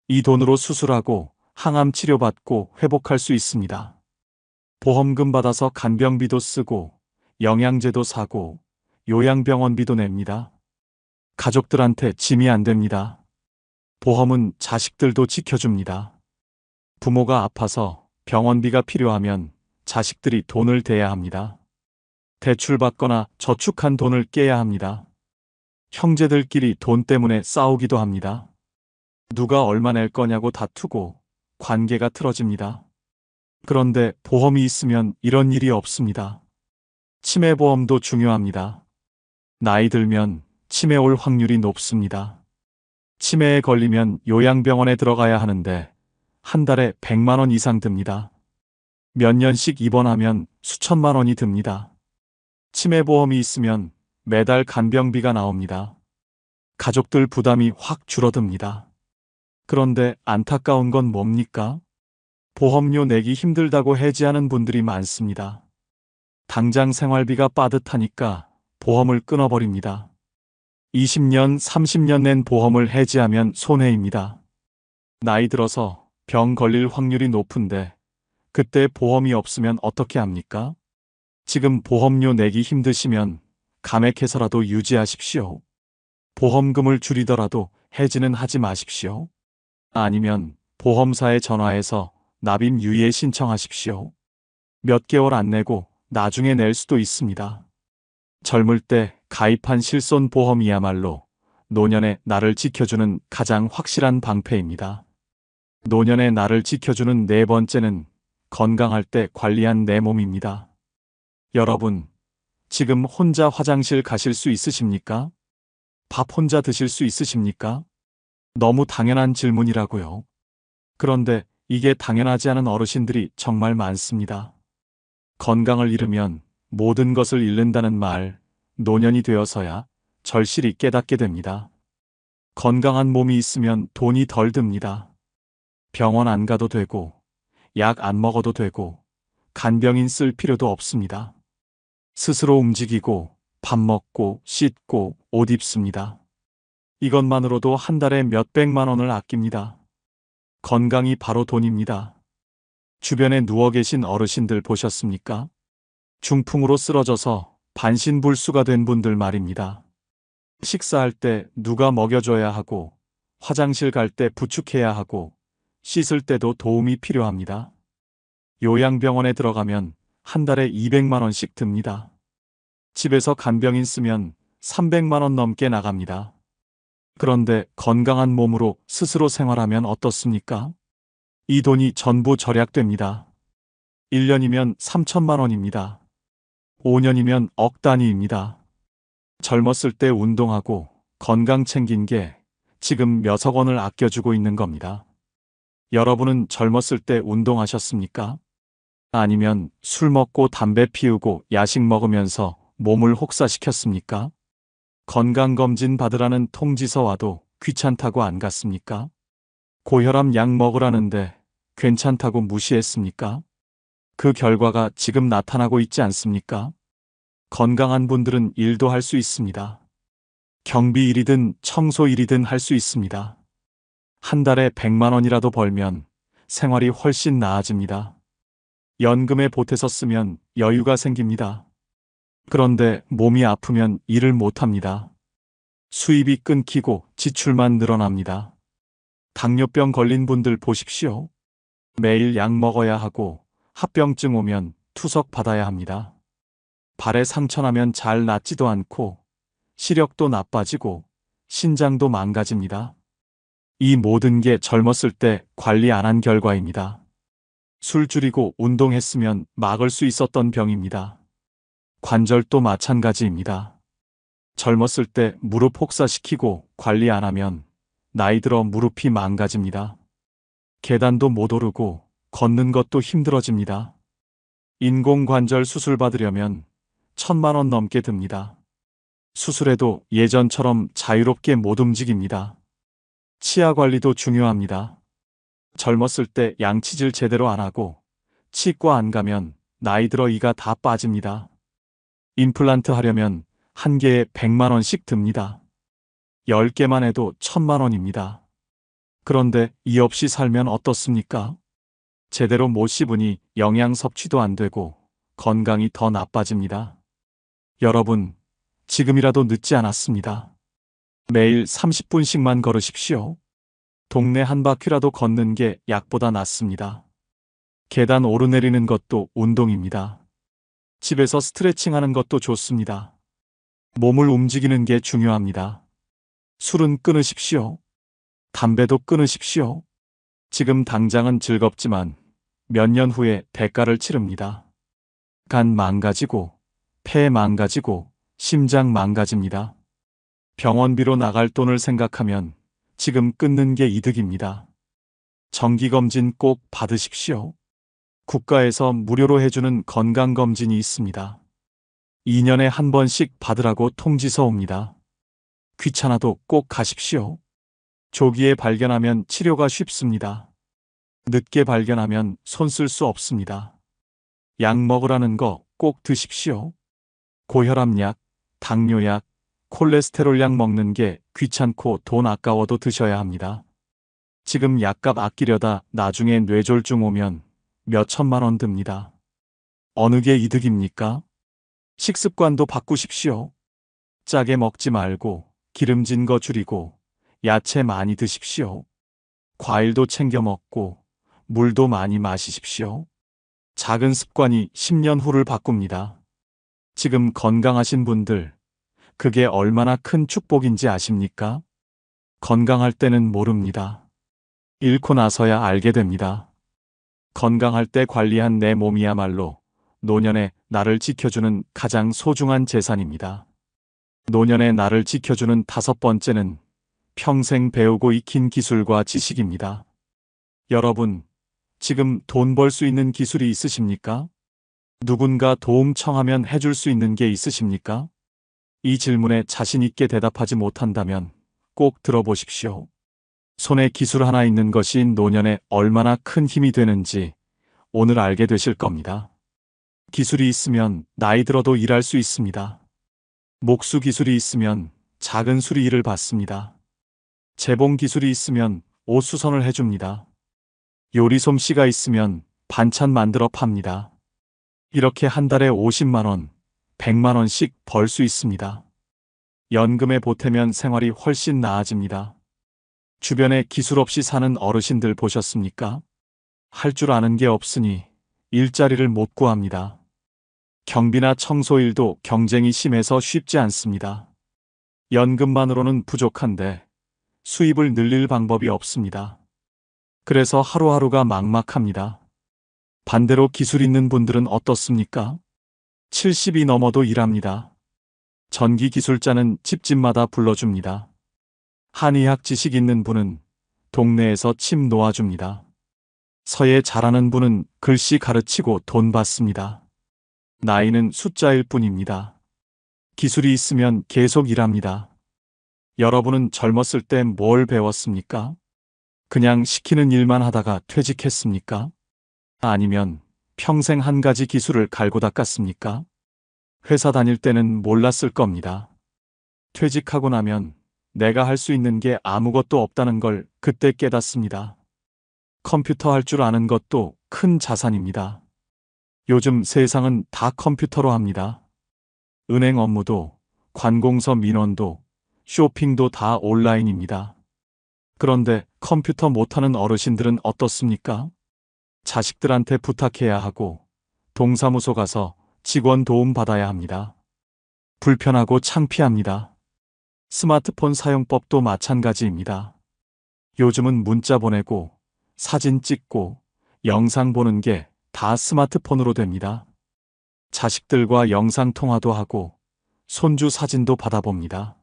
이 돈으로 수술하고 항암 치료받고 회복할 수 있습니다. 보험금 받아서 간병비도 쓰고 영양제도 사고 요양병원비도 냅니다. 가족들한테 짐이 안 됩니다. 보험은 자식들도 지켜줍니다. 부모가 아파서 병원비가 필요하면 자식들이 돈을 대야 합니다. 대출받거나 저축한 돈을 깨야 합니다. 형제들끼리 돈 때문에 싸우기도 합니다. 누가 얼마 낼 거냐고 다투고 관계가 틀어집니다. 그런데 보험이 있으면 이런 일이 없습니다. 치매보험도 중요합니다. 나이 들면 치매 올 확률이 높습니다. 치매에 걸리면 요양병원에 들어가야 하는데 한 달에 100만 원 이상 듭니다. 몇 년씩 입원하면 수천만 원이 듭니다. 치매보험이 있으면 매달 간병비가 나옵니다. 가족들 부담이 확 줄어듭니다. 그런데 안타까운 건 뭡니까? 보험료 내기 힘들다고 해지하는 분들이 많습니다. 당장 생활비가 빠듯하니까 보험을 끊어버립니다. 20년, 30년 낸 보험을 해지하면 손해입니다. 나이 들어서 병 걸릴 확률이 높은데 그때 보험이 없으면 어떻게 합니까? 지금 보험료 내기 힘드시면 감액해서라도 유지하십시오. 보험금을 줄이더라도 해지는 하지 마십시오. 아니면 보험사에 전화해서 납입 유예 신청하십시오. 몇 개월 안 내고 나중에 낼 수도 있습니다. 젊을 때 가입한 실손보험이야말로 노년에 나를 지켜주는 가장 확실한 방패입니다. 노년에 나를 지켜주는 네 번째는 건강할 때 관리한 내 몸입니다. 여러분, 지금 혼자 화장실 가실 수 있으십니까? 밥 혼자 드실 수 있으십니까? 너무 당연한 질문이라고요. 그런데 이게 당연하지 않은 어르신들이 정말 많습니다. 건강을 잃으면 모든 것을 잃는다는 말, 노년이 되어서야 절실히 깨닫게 됩니다. 건강한 몸이 있으면 돈이 덜 듭니다. 병원 안 가도 되고, 약 안 먹어도 되고, 간병인 쓸 필요도 없습니다. 스스로 움직이고, 밥 먹고, 씻고, 옷 입습니다. 이것만으로도 한 달에 몇백만 원을 아낍니다. 건강이 바로 돈입니다. 주변에 누워 계신 어르신들 보셨습니까? 중풍으로 쓰러져서 반신불수가 된 분들 말입니다. 식사할 때 누가 먹여줘야 하고, 화장실 갈 때 부축해야 하고, 씻을 때도 도움이 필요합니다. 요양병원에 들어가면 한 달에 200만 원씩 듭니다. 집에서 간병인 쓰면 300만 원 넘게 나갑니다. 그런데 건강한 몸으로 스스로 생활하면 어떻습니까? 이 돈이 전부 절약됩니다. 1년이면 3천만 원입니다. 5년이면 억 단위입니다. 젊었을 때 운동하고 건강 챙긴 게 지금 몇억 원을 아껴주고 있는 겁니다. 여러분은 젊었을 때 운동하셨습니까? 아니면 술 먹고 담배 피우고 야식 먹으면서 몸을 혹사시켰습니까? 건강검진 받으라는 통지서 와도 귀찮다고 안 갔습니까? 고혈압 약 먹으라는데 괜찮다고 무시했습니까? 그 결과가 지금 나타나고 있지 않습니까? 건강한 분들은 일도 할 수 있습니다. 경비 일이든 청소 일이든 할 수 있습니다. 한 달에 100만 원이라도 벌면 생활이 훨씬 나아집니다. 연금에 보태서 쓰면 여유가 생깁니다. 그런데 몸이 아프면 일을 못합니다. 수입이 끊기고 지출만 늘어납니다. 당뇨병 걸린 분들 보십시오. 매일 약 먹어야 하고 합병증 오면 투석 받아야 합니다. 발에 상처나면 잘 낫지도 않고 시력도 나빠지고 신장도 망가집니다. 이 모든 게 젊었을 때 관리 안 한 결과입니다. 술 줄이고 운동했으면 막을 수 있었던 병입니다. 관절도 마찬가지입니다. 젊었을 때 무릎 혹사시키고 관리 안 하면 나이 들어 무릎이 망가집니다. 계단도 못 오르고 걷는 것도 힘들어집니다. 인공관절 수술 받으려면 1,000만 원 넘게 듭니다. 수술해도 예전처럼 자유롭게 못 움직입니다. 치아 관리도 중요합니다. 젊었을 때 양치질 제대로 안 하고 치과 안 가면 나이 들어 이가 다 빠집니다. 임플란트 하려면 한 개에 100만 원씩 듭니다. 10개만 해도 1,000만 원입니다. 그런데 이 없이 살면 어떻습니까? 제대로 못 씹으니 영양 섭취도 안 되고 건강이 더 나빠집니다. 여러분, 지금이라도 늦지 않았습니다. 매일 30분씩만 걸으십시오. 동네 한 바퀴라도 걷는 게 약보다 낫습니다. 계단 오르내리는 것도 운동입니다. 집에서 스트레칭 하는 것도 좋습니다. 몸을 움직이는 게 중요합니다. 술은 끊으십시오. 담배도 끊으십시오. 지금 당장은 즐겁지만 몇 년 후에 대가를 치릅니다. 간 망가지고, 폐 망가지고, 심장 망가집니다. 병원비로 나갈 돈을 생각하면 지금 끊는 게 이득입니다. 정기검진 꼭 받으십시오. 국가에서 무료로 해주는 건강검진이 있습니다. 2년에 한 번씩 받으라고 통지서 옵니다. 귀찮아도 꼭 가십시오. 조기에 발견하면 치료가 쉽습니다. 늦게 발견하면 손 쓸 수 없습니다. 약 먹으라는 거 꼭 드십시오. 고혈압약, 당뇨약, 콜레스테롤 약 먹는 게 귀찮고 돈 아까워도 드셔야 합니다. 지금 약값 아끼려다 나중에 뇌졸중 오면 몇 천만 원 듭니다. 어느 게 이득입니까? 식습관도 바꾸십시오. 짜게 먹지 말고 기름진 거 줄이고 야채 많이 드십시오. 과일도 챙겨 먹고 물도 많이 마시십시오. 작은 습관이 10년 후를 바꿉니다. 지금 건강하신 분들, 그게 얼마나 큰 축복인지 아십니까? 건강할 때는 모릅니다. 잃고 나서야 알게 됩니다. 건강할 때 관리한 내 몸이야말로 노년에 나를 지켜주는 가장 소중한 재산입니다. 노년에 나를 지켜주는 5번째는 평생 배우고 익힌 기술과 지식입니다. 여러분, 지금 돈 벌 수 있는 기술이 있으십니까? 누군가 도움 청하면 해줄 수 있는 게 있으십니까? 이 질문에 자신 있게 대답하지 못한다면 꼭 들어보십시오. 손에 기술 하나 있는 것이 노년에 얼마나 큰 힘이 되는지 오늘 알게 되실 겁니다. 기술이 있으면 나이 들어도 일할 수 있습니다. 목수 기술이 있으면 작은 수리 일을 받습니다. 재봉 기술이 있으면 옷 수선을 해줍니다. 요리 솜씨가 있으면 반찬 만들어 팝니다. 이렇게 한 달에 50만 원, 100만 원씩 벌 수 있습니다. 연금에 보태면 생활이 훨씬 나아집니다. 주변에 기술 없이 사는 어르신들 보셨습니까? 할 줄 아는 게 없으니 일자리를 못 구합니다. 경비나 청소일도 경쟁이 심해서 쉽지 않습니다. 연금만으로는 부족한데 수입을 늘릴 방법이 없습니다. 그래서 하루하루가 막막합니다. 반대로 기술 있는 분들은 어떻습니까? 70이 넘어도 일합니다. 전기 기술자는 집집마다 불러줍니다. 한의학 지식 있는 분은 동네에서 침 놓아줍니다. 서예 잘하는 분은 글씨 가르치고 돈 받습니다. 나이는 숫자일 뿐입니다. 기술이 있으면 계속 일합니다. 여러분은 젊었을 때 뭘 배웠습니까? 그냥 시키는 일만 하다가 퇴직했습니까? 아니면 평생 한 가지 기술을 갈고 닦았습니까? 회사 다닐 때는 몰랐을 겁니다. 퇴직하고 나면 내가 할 수 있는 게 아무것도 없다는 걸 그때 깨닫습니다. 컴퓨터 할 줄 아는 것도 큰 자산입니다. 요즘 세상은 다 컴퓨터로 합니다. 은행 업무도, 관공서 민원도, 쇼핑도 다 온라인입니다. 그런데 컴퓨터 못하는 어르신들은 어떻습니까? 자식들한테 부탁해야 하고 동사무소 가서 직원 도움 받아야 합니다. 불편하고 창피합니다. 스마트폰 사용법도 마찬가지입니다. 요즘은 문자 보내고 사진 찍고 영상 보는 게 다 스마트폰으로 됩니다. 자식들과 영상 통화도 하고 손주 사진도 받아봅니다.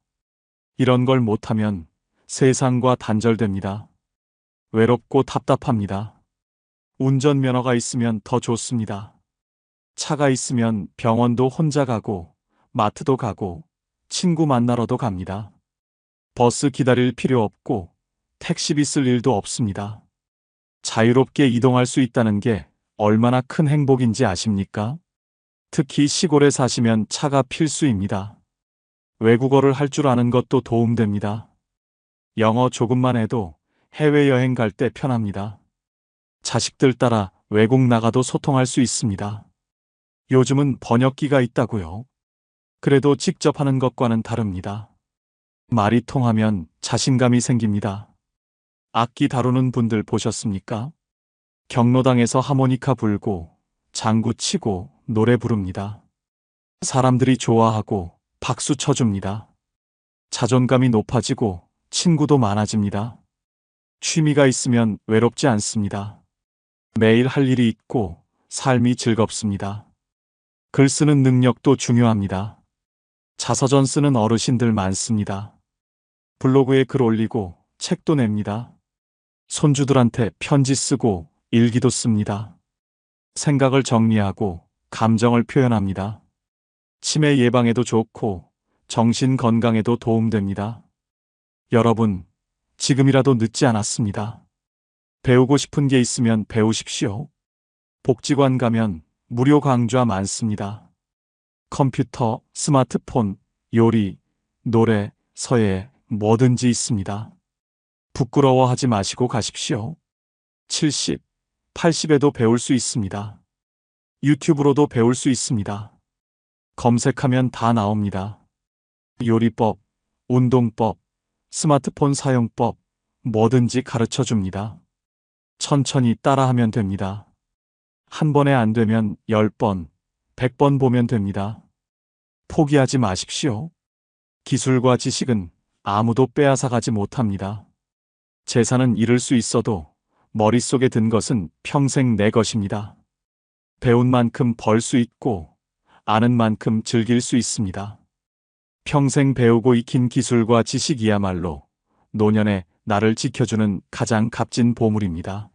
이런 걸 못하면 세상과 단절됩니다. 외롭고 답답합니다. 운전면허가 있으면 더 좋습니다. 차가 있으면 병원도 혼자 가고 마트도 가고 친구 만나러도 갑니다. 버스 기다릴 필요 없고 택시비 쓸 일도 없습니다. 자유롭게 이동할 수 있다는 게 얼마나 큰 행복인지 아십니까? 특히 시골에 사시면 차가 필수입니다. 외국어를 할 줄 아는 것도 도움됩니다. 영어 조금만 해도 해외여행 갈 때 편합니다. 자식들 따라 외국 나가도 소통할 수 있습니다. 요즘은 번역기가 있다고요. 그래도 직접 하는 것과는 다릅니다. 말이 통하면 자신감이 생깁니다. 악기 다루는 분들 보셨습니까? 경로당에서 하모니카 불고 장구 치고 노래 부릅니다. 사람들이 좋아하고 박수 쳐줍니다. 자존감이 높아지고 친구도 많아집니다. 취미가 있으면 외롭지 않습니다. 매일 할 일이 있고 삶이 즐겁습니다. 글 쓰는 능력도 중요합니다. 자서전 쓰는 어르신들 많습니다. 블로그에 글 올리고 책도 냅니다. 손주들한테 편지 쓰고 일기도 씁니다. 생각을 정리하고 감정을 표현합니다. 치매 예방에도 좋고 정신 건강에도 도움됩니다. 여러분, 지금이라도 늦지 않았습니다. 배우고 싶은 게 있으면 배우십시오. 복지관 가면 무료 강좌 많습니다. 컴퓨터, 스마트폰, 요리, 노래, 서예, 뭐든지 있습니다. 부끄러워하지 마시고 가십시오. 70, 80에도 배울 수 있습니다. 유튜브로도 배울 수 있습니다. 검색하면 다 나옵니다. 요리법, 운동법, 스마트폰 사용법, 뭐든지 가르쳐 줍니다. 천천히 따라하면 됩니다. 한 번에 안 되면 10번, 100번 보면 됩니다. 포기하지 마십시오. 기술과 지식은 아무도 빼앗아가지 못합니다. 재산은 잃을 수 있어도 머릿속에 든 것은 평생 내 것입니다. 배운 만큼 벌 수 있고 아는 만큼 즐길 수 있습니다. 평생 배우고 익힌 기술과 지식이야말로 노년에 나를 지켜주는 가장 값진 보물입니다.